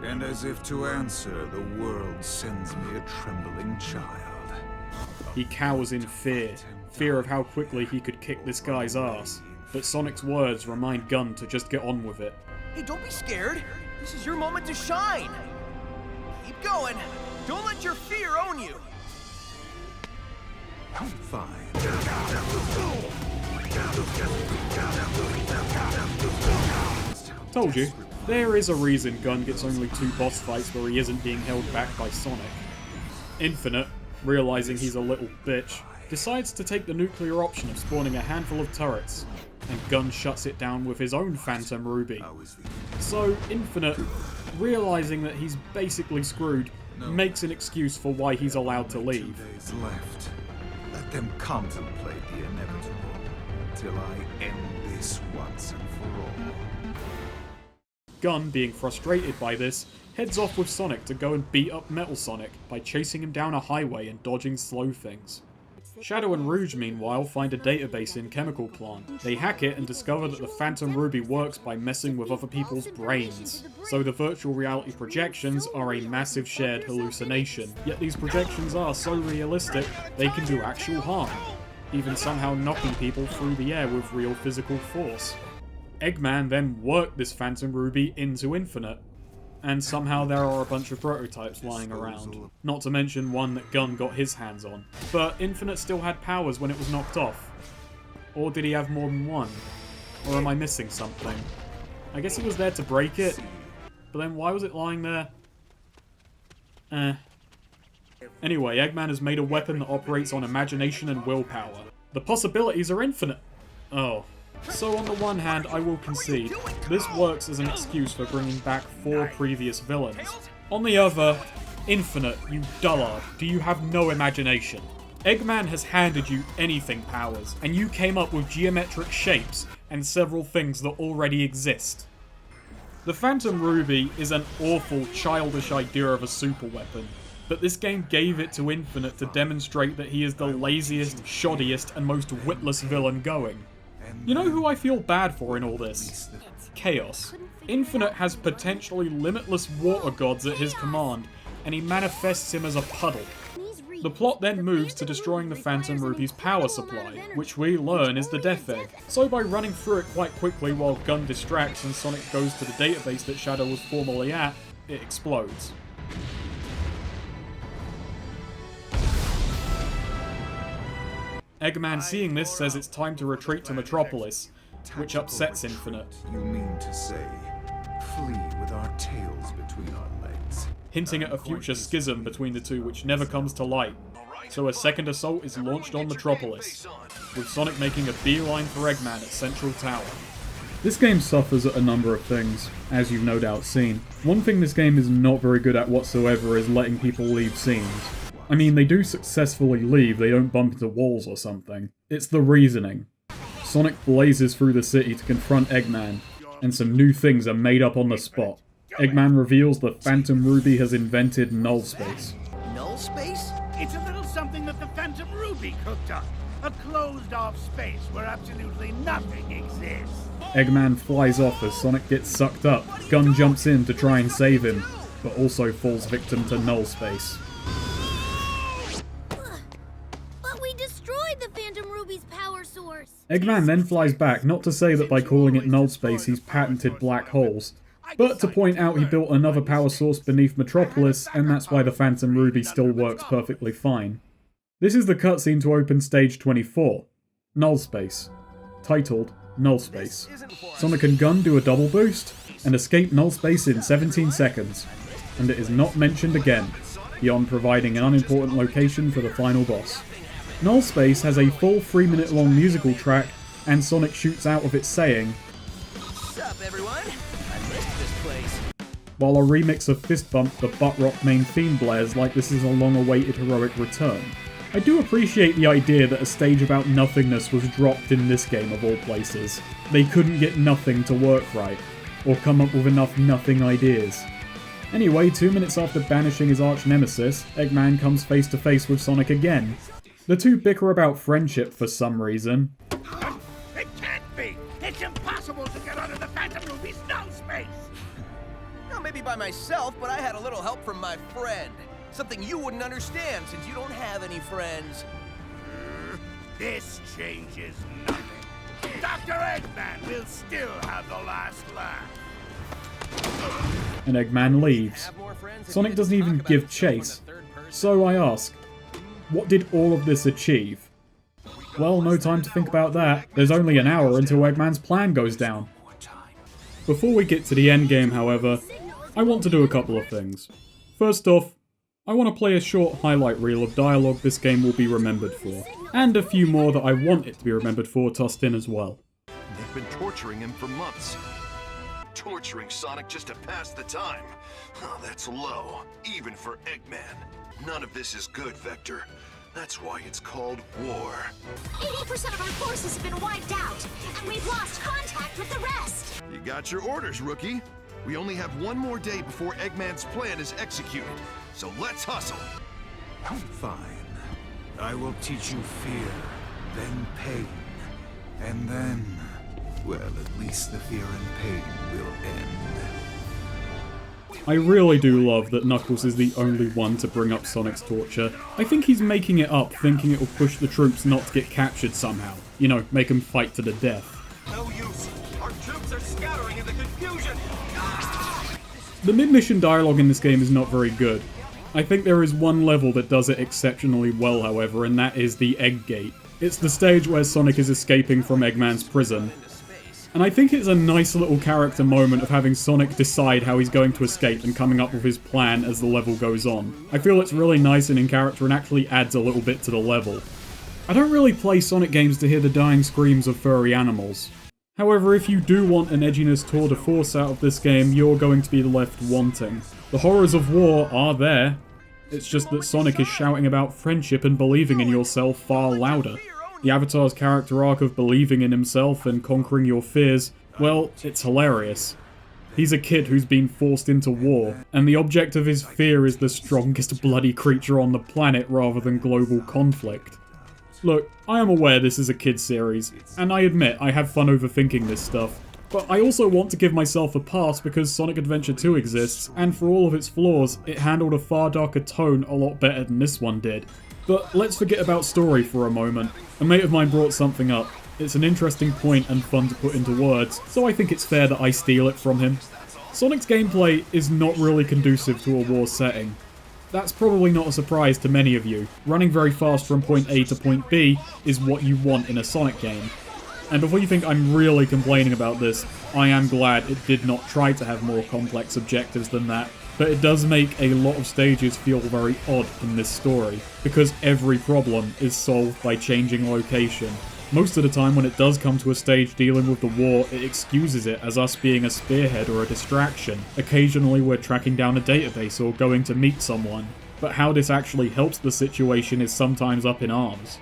And as if to answer, the world sends me a trembling child. He cowers in fear of how quickly he could kick this guy's ass. But Sonic's words remind Gun to just get on with it. Hey, don't be scared. This is your moment to shine. Keep going. Don't let your fear own you. Fine. Told you. There is a reason Gun gets only 2 boss fights where he isn't being held back by Sonic. Infinite, realizing he's a little bitch, decides to take the nuclear option of spawning a handful of turrets, and Gun shuts it down with his own Phantom Ruby. So Infinite, realizing that he's basically screwed, makes an excuse for why he's allowed to leave. 2 days left. Let them contemplate the inevitable, till I end this once and for all. Gun, being frustrated by this, heads off with Sonic to go and beat up Metal Sonic by chasing him down a highway and dodging slow things. Shadow and Rouge, meanwhile, find a database in Chemical Plant. They hack it and discover that the Phantom Ruby works by messing with other people's brains. So the virtual reality projections are a massive shared hallucination. Yet these projections are so realistic, they can do actual harm, even somehow knocking people through the air with real physical force. Eggman then worked this Phantom Ruby into Infinite, and somehow there are a bunch of prototypes lying around. Not to mention one that Gun got his hands on. But Infinite still had powers when it was knocked off. Or did he have more than one? Or am I missing something? I guess he was there to break it, but then why was it lying there? Anyway, Eggman has made a weapon that operates on imagination and willpower. The possibilities are infinite. Oh. So on the one hand, I will concede, this works as an excuse for bringing back 4 previous villains. On the other, Infinite, you dullard, do you have no imagination? Eggman has handed you anything powers, and you came up with geometric shapes and several things that already exist. The Phantom Ruby is an awful, childish idea of a super weapon, but this game gave it to Infinite to demonstrate that he is the laziest, shoddiest, and most witless villain going. You know who I feel bad for in all this? Chaos. Infinite has potentially limitless water gods at his command, and he manifests him as a puddle. The plot then moves to destroying the Phantom Ruby's power supply, which we learn is the Death Egg. So by running through it quite quickly while Gun distracts and Sonic goes to the database that Shadow was formerly at, it explodes. Eggman, seeing this, says it's time to retreat to Metropolis, which upsets Infinite. You mean to say, flee with our tails between our legs? Hinting at a future schism between the two which never comes to light. So a second assault is launched on Metropolis, with Sonic making a beeline for Eggman at Central Tower. This game suffers at a number of things, as you've no doubt seen. One thing this game is not very good at whatsoever is letting people leave scenes. I mean, they do successfully leave, they don't bump into walls or something. It's the reasoning. Sonic blazes through the city to confront Eggman, and some new things are made up on the spot. Eggman reveals the Phantom Ruby has invented Null Space. Null space? It's a little something that the Phantom Ruby cooked up. A closed-off space where absolutely nothing exists. Eggman flies off as Sonic gets sucked up. Gun jumps in to try and save him, but also falls victim to Null Space. But we destroyed the Phantom Ruby's power source. Eggman then flies back, not to say that by calling it Null Space he's patented black holes, but to point out he built another power source beneath Metropolis, and that's why the Phantom Ruby still works perfectly fine. This is the cutscene to open stage 24, Null Space, titled Null Space. Sonic and Gun do a double boost, and escape Null Space in 17 seconds, and it is not mentioned again, beyond providing an unimportant location for the final boss. Null Space has a full 3-minute long musical track, and Sonic shoots out of it saying, What's up, everyone? I missed this place. while a remix of Fist Bump, the butt rock main theme blares like this is a long-awaited heroic return. I do appreciate the idea that a stage about nothingness was dropped in this game of all places. They couldn't get nothing to work right, or come up with enough nothing ideas. Anyway, 2 minutes after banishing his arch-nemesis, Eggman comes face to face with Sonic again. The two bicker about friendship for some reason. It can't be! It's impossible to get out of the Phantom Ruby's null space! Well, maybe by myself, but I had a little help from my friend. Something you wouldn't understand since you don't have any friends. This changes nothing. Dr. Eggman will still have the last laugh. And Eggman leaves. Sonic doesn't even give chase. So I ask, what did all of this achieve? Well, no time to think about that. There's only an hour until Eggman's plan goes down. Before we get to the endgame, however, I want to do a couple of things. First off, I want to play a short highlight reel of dialogue this game will be remembered for, and a few more that I want it to be remembered for tossed in as well. They've been torturing him for months. Torturing Sonic just to pass the time. Oh, that's low, even for Eggman. None of this is good, Vector. That's why it's called war. 80% of our forces have been wiped out, and we've lost contact with the rest. You got your orders, rookie. We only have one more day before Eggman's plan is executed, so let's hustle. Fine. I will teach you fear, then pain, and then, well, at least the fear and pain will end. I really do love that Knuckles is the only one to bring up Sonic's torture. I think he's making it up, thinking it will push the troops not to get captured somehow. You know, make them fight to the death. No use. Our troops are scattering in the confusion. The mid-mission dialogue in this game is not very good. I think there is one level that does it exceptionally well, however, and that is the Egg Gate. It's the stage where Sonic is escaping from Eggman's prison. And I think it's a nice little character moment of having Sonic decide how he's going to escape and coming up with his plan as the level goes on. I feel it's really nice and in character and actually adds a little bit to the level. I don't really play Sonic games to hear the dying screams of furry animals. However, if you do want an edginess tour de force out of this game, you're going to be left wanting. The horrors of war are there. It's just that Sonic is shouting about friendship and believing in yourself far louder. The Avatar's character arc of believing in himself and conquering your fears, well, it's hilarious. He's a kid who's been forced into war, and the object of his fear is the strongest bloody creature on the planet rather than global conflict. Look, I am aware this is a kid's series, and I admit I have fun overthinking this stuff, but I also want to give myself a pass because Sonic Adventure 2 exists, and for all of its flaws, it handled a far darker tone a lot better than this one did. But let's forget about story for a moment. A mate of mine brought something up. It's an interesting point and fun to put into words, so I think it's fair that I steal it from him. Sonic's gameplay is not really conducive to a war setting. That's probably not a surprise to many of you. Running very fast from point A to point B is what you want in a Sonic game. And before you think I'm really complaining about this, I am glad it did not try to have more complex objectives than that. But it does make a lot of stages feel very odd in this story, because every problem is solved by changing location. Most of the time when it does come to a stage dealing with the war, it excuses it as us being a spearhead or a distraction. Occasionally we're tracking down a database or going to meet someone, but how this actually helps the situation is sometimes up in arms.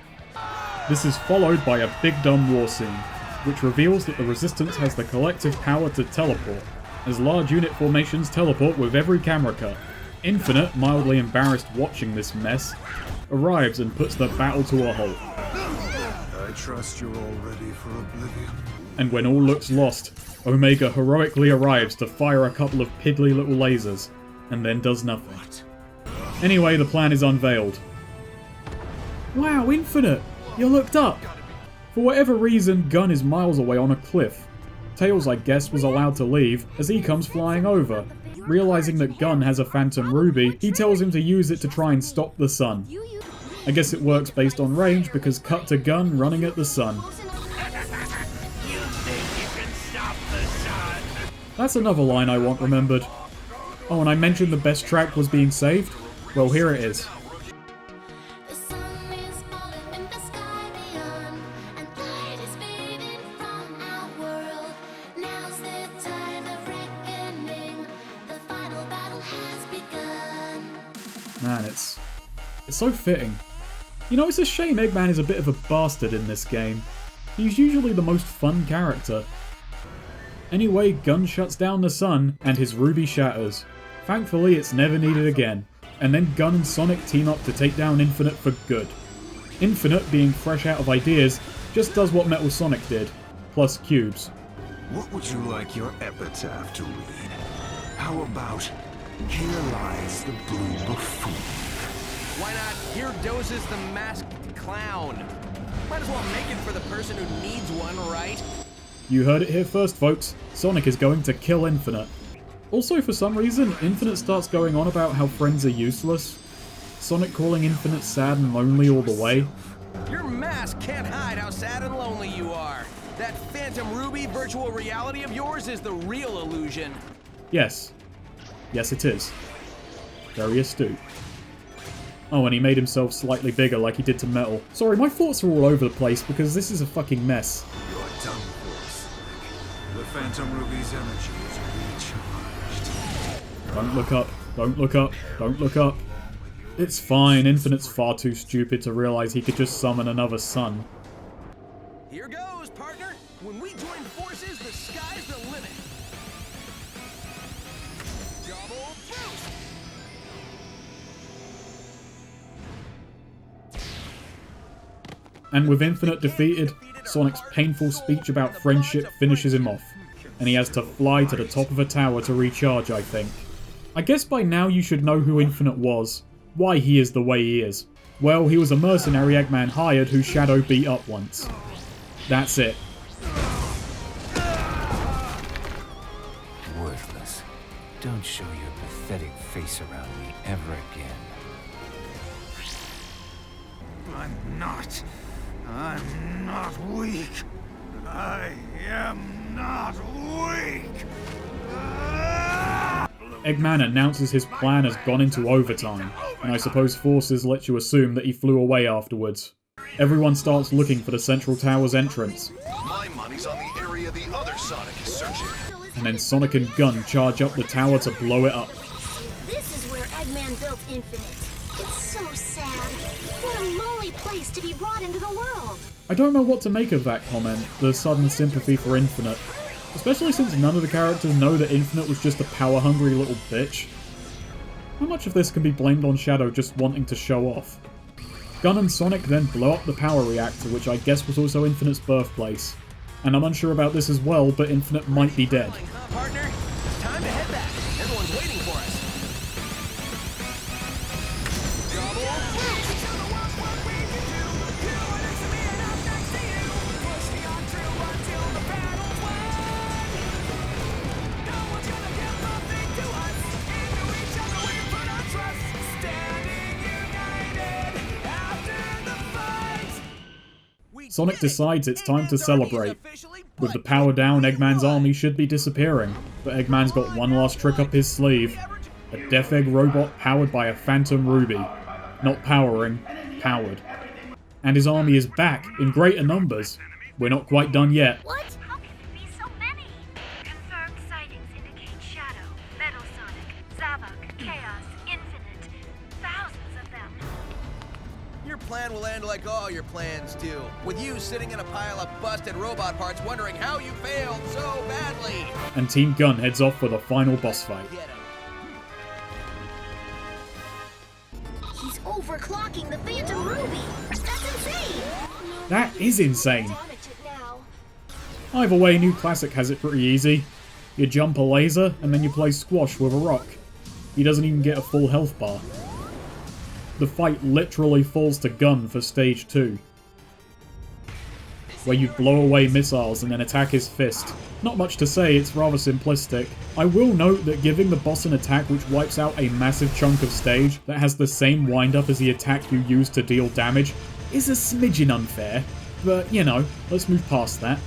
This is followed by a big dumb war scene, which reveals that the Resistance has the collective power to teleport, as large unit formations teleport with every camera cut. Infinite, mildly embarrassed watching this mess, arrives and puts the battle to a halt. I trust you're all ready for oblivion. And when all looks lost, Omega heroically arrives to fire a couple of piddly little lasers, and then does nothing. Anyway, the plan is unveiled. Wow, Infinite! You looked up! For whatever reason, Gun is miles away on a cliff. Tails, I guess, was allowed to leave, as he comes flying over. Realizing that Gun has a Phantom Ruby, he tells him to use it to try and stop the sun. I guess it works based on range, because cut to Gun running at the sun. That's another line I want remembered. Oh, and I mentioned the best track was being saved? Well, here it is. The sun is falling in the sky beyond, and light is fading from our world. Now's the time of reckoning. The final battle has begun. Man, it's so fitting. You know, it's a shame Eggman is a bit of a bastard in this game. He's usually the most fun character. Anyway, Gun shuts down the sun, and his ruby shatters. Thankfully, it's never needed again, and then Gun and Sonic team up to take down Infinite for good. Infinite, being fresh out of ideas, just does what Metal Sonic did, plus cubes. What would you like your epitaph to read? How about, here lies the blue buffoon? Why not, here dozes the masked clown? Might as well make it for the person who needs one, right? You heard it here first, folks. Sonic is going to kill Infinite. Also, for some reason, Infinite starts going on about how friends are useless. Sonic calling Infinite sad and lonely all the way. Your mask can't hide how sad and lonely you are. That Phantom Ruby virtual reality of yours is the real illusion. Yes. Yes, it is. Very astute. Oh, and he made himself slightly bigger like he did to Metal. Sorry, my thoughts are all over the place because this is a fucking mess. You're done for, Sonic. The Phantom Ruby's energy is recharged. Don't look up. Don't look up. Don't look up. It's fine. Infinite's far too stupid to realize he could just summon another sun. Here goes, partner. When we join forces, the sky's the limit. Double boost. And with Infinite defeated, Sonic's painful speech about friendship finishes him off, and he has to fly to the top of a tower to recharge, I think. I guess by now you should know who Infinite was, why he is the way he is. Well, he was a mercenary Eggman hired who Shadow beat up once. That's it. Worthless. Don't show your pathetic face around me ever again. I'm not weak. I am not weak. Eggman announces his plan has gone into overtime, and I suppose Forces let you assume that he flew away afterwards. Everyone starts looking for the Central Tower's entrance. My money's on the area the other Sonic is searching. And then Sonic and Gun charge up the tower to blow it up. This is where Eggman built Infinite. It's so sad. What a lonely place to be brought into the world. I don't know what to make of that comment, the sudden sympathy for Infinite. Especially since none of the characters know that Infinite was just a power-hungry little bitch. How much of this can be blamed on Shadow just wanting to show off? Gun and Sonic then blow up the power reactor, which I guess was also Infinite's birthplace. And I'm unsure about this as well, but Infinite might be dead. Partner, it's time to head back. Everyone's waiting for us. Sonic decides it's time to celebrate. With the power down, Eggman's army should be disappearing, but Eggman's got one last trick up his sleeve. A Death Egg robot powered by a Phantom Ruby. Not powering, powered. And his army is back, in greater numbers. We're not quite done yet. What? How can there be so many? Confirmed sightings indicate Shadow, Metal Sonic, Zavok, Chaos, Infinite. Thousands of them. Your plan will end like all your plans do, with you sitting in a pile of busted robot parts wondering how you failed so badly. And Team Gun heads off for the final boss fight. Get him. He's overclocking the Phantom Ruby. That's insane. That is insane. Damage it now. Either way, New Classic has it pretty easy. You jump a laser, and then you play squash with a rock. He doesn't even get a full health bar. The fight literally falls to Gun for stage 2, where you blow away missiles and then attack his fist. Not much to say, it's rather simplistic. I will note that giving the boss an attack which wipes out a massive chunk of stage that has the same wind-up as the attack you use to deal damage is a smidgen unfair, but you know, let's move past that.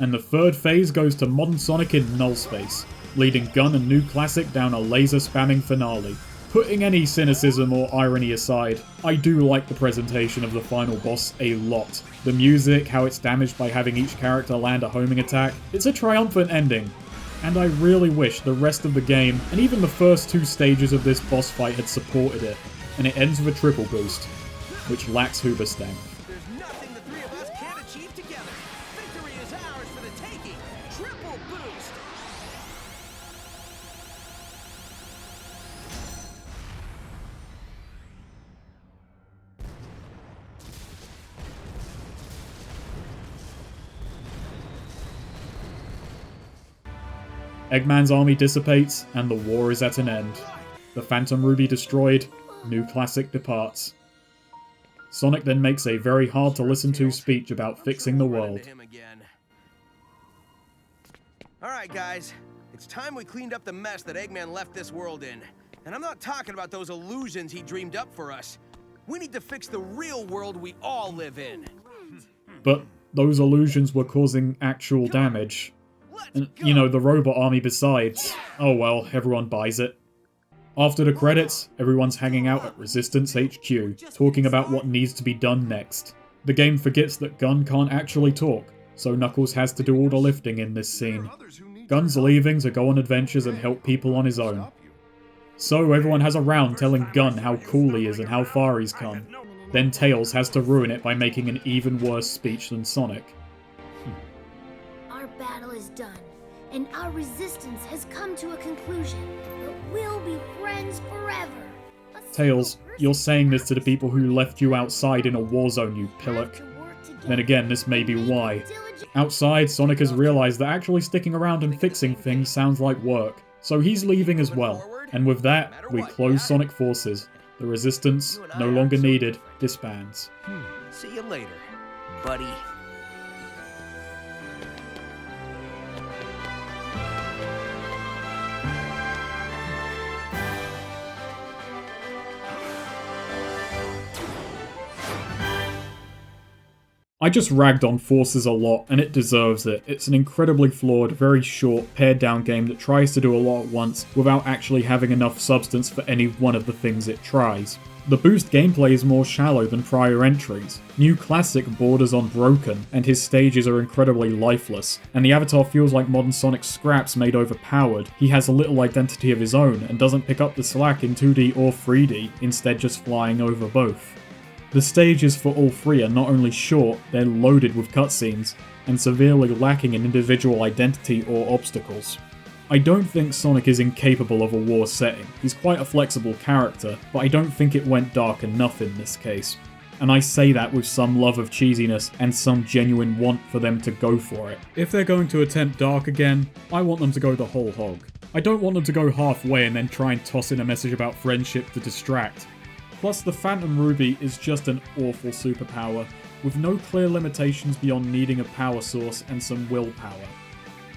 And the third phase goes to modern Sonic in Null space, leading Gun and Noob Classic down a laser-spamming finale. Putting any cynicism or irony aside, I do like the presentation of the final boss a lot. The music, how it's damaged by having each character land a homing attack, it's a triumphant ending. And I really wish the rest of the game, and even the first 2 stages of this boss fight had supported it. And it ends with a triple boost, which lacks Hoobastank. There's nothing the three of us can't achieve together. Victory is ours for the taking. Triple boost. Eggman's army dissipates, and the war is at an end. The Phantom Ruby destroyed, Noob Classic departs. Sonic then makes a very hard to listen to speech about fixing the world. Alright guys, it's time we cleaned up the mess that Eggman left this world in. And I'm not talking about those illusions he dreamed up for us. We need to fix the real world we all live in. But those illusions were causing actual damage. And, you know, the robot army besides. Oh well, everyone buys it. After the credits, everyone's hanging out at Resistance HQ, talking about what needs to be done next. The game forgets that Gun can't actually talk, so Knuckles has to do all the lifting in this scene. Gun's leaving to go on adventures and help people on his own. So everyone has a round telling Gun how cool he is and how far he's come. Then Tails has to ruin it by making an even worse speech than Sonic. Our battle is done, and our resistance has come to a conclusion, but we'll be friends forever. Tails, you're saying this to the people who left you outside in a war zone, you pillock. Then again, this may be why. Outside, Sonic has realized that actually sticking around and fixing things sounds like work, so he's leaving as well. And with that, we close Sonic Forces. The Resistance, no longer needed, disbands. See you later, buddy. I just ragged on Forces a lot, and it deserves it. It's an incredibly flawed, very short, pared down game that tries to do a lot at once without actually having enough substance for any one of the things it tries. The boost gameplay is more shallow than prior entries. Noob Classic borders on broken, and his stages are incredibly lifeless, and the avatar feels like modern Sonic scraps made overpowered. He has a little identity of his own, and doesn't pick up the slack in 2D or 3D, instead just flying over both. The stages for all 3 are not only short, they're loaded with cutscenes, and severely lacking in individual identity or obstacles. I don't think Sonic is incapable of a war setting. He's quite a flexible character, but I don't think it went dark enough in this case. And I say that with some love of cheesiness and some genuine want for them to go for it. If they're going to attempt dark again, I want them to go the whole hog. I don't want them to go halfway and then try and toss in a message about friendship to distract. Plus, the Phantom Ruby is just an awful superpower, with no clear limitations beyond needing a power source and some willpower.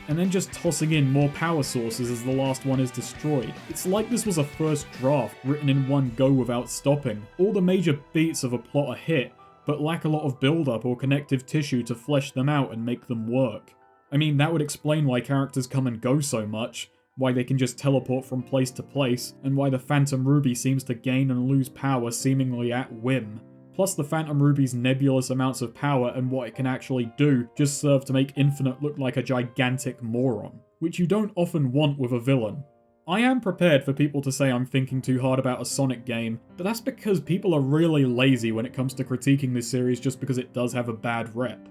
And then just tossing in more power sources as the last one is destroyed. It's like this was a first draft written in one go without stopping. All the major beats of a plot are hit, but lack a lot of build-up or connective tissue to flesh them out and make them work. I mean, that would explain why characters come and go so much, why they can just teleport from place to place, and why the Phantom Ruby seems to gain and lose power seemingly at whim. Plus, the Phantom Ruby's nebulous amounts of power and what it can actually do just serve to make Infinite look like a gigantic moron, which you don't often want with a villain. I am prepared for people to say I'm thinking too hard about a Sonic game, but that's because people are really lazy when it comes to critiquing this series just because it does have a bad rep.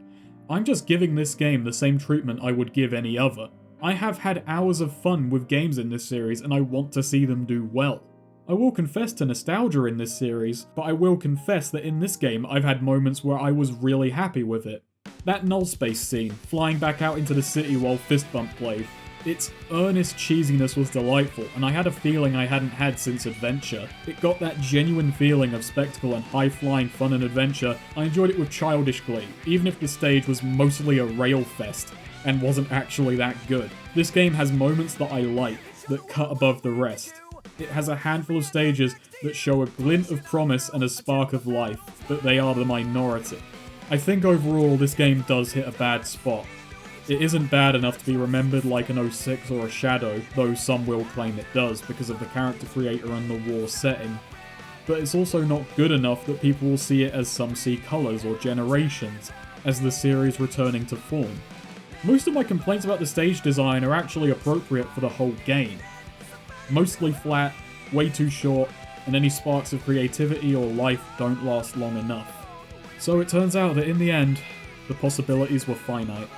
I'm just giving this game the same treatment I would give any other. I have had hours of fun with games in this series and I want to see them do well. I will confess to nostalgia in this series, but I will confess that in this game I've had moments where I was really happy with it. That Null Space scene, flying back out into the city while Fist Bump played, its earnest cheesiness was delightful, and I had a feeling I hadn't had since Adventure. It got that genuine feeling of spectacle and high-flying fun and adventure. I enjoyed it with childish glee, even if the stage was mostly a rail fest and wasn't actually that good. This game has moments that I like, that cut above the rest. It has a handful of stages that show a glint of promise and a spark of life, but they are the minority. I think overall this game does hit a bad spot. It isn't bad enough to be remembered like an 06 or a Shadow, though some will claim it does because of the character creator and the war setting. But it's also not good enough that people will see it as some see Colors or Generations, as the series returning to form. Most of my complaints about the stage design are actually appropriate for the whole game. Mostly flat, way too short, and any sparks of creativity or life don't last long enough. So it turns out that in the end, the possibilities were finite.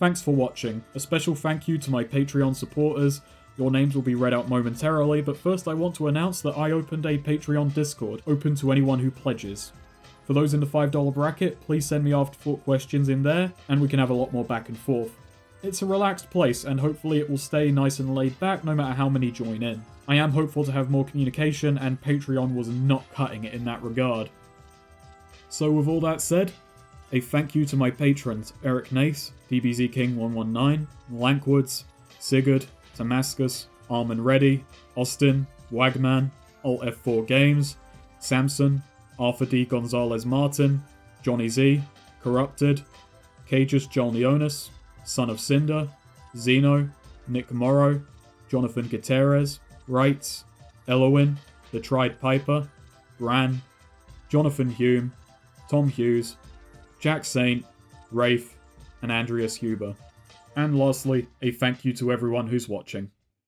Thanks for watching. A special thank you to my Patreon supporters. Your names will be read out momentarily, but first I want to announce that I opened a Patreon Discord, open to anyone who pledges. For those in the $5 bracket, please send me afterthought questions in there, and we can have a lot more back and forth. It's a relaxed place, and hopefully it will stay nice and laid back no matter how many join in. I am hopeful to have more communication, and Patreon was not cutting it in that regard. So with all that said, a thank you to my patrons Eric Nace, DBZ King 119, Lankwoods, Sigurd, Damascus, Armin Reddy, Austin, Wagman, Alt F4 Games, Samson, Arthur D. Gonzalez Martin, Johnny Z, Corrupted, Cages Jolneonis, Son of Cinder, Zeno, Nick Morrow, Jonathan Gutierrez, Wrights, Elowin, The Tried Piper, Bran, Jonathan Hume, Tom Hughes, Jack Saint, Rafe, and Andreas Huber. And lastly, a thank you to everyone who's watching.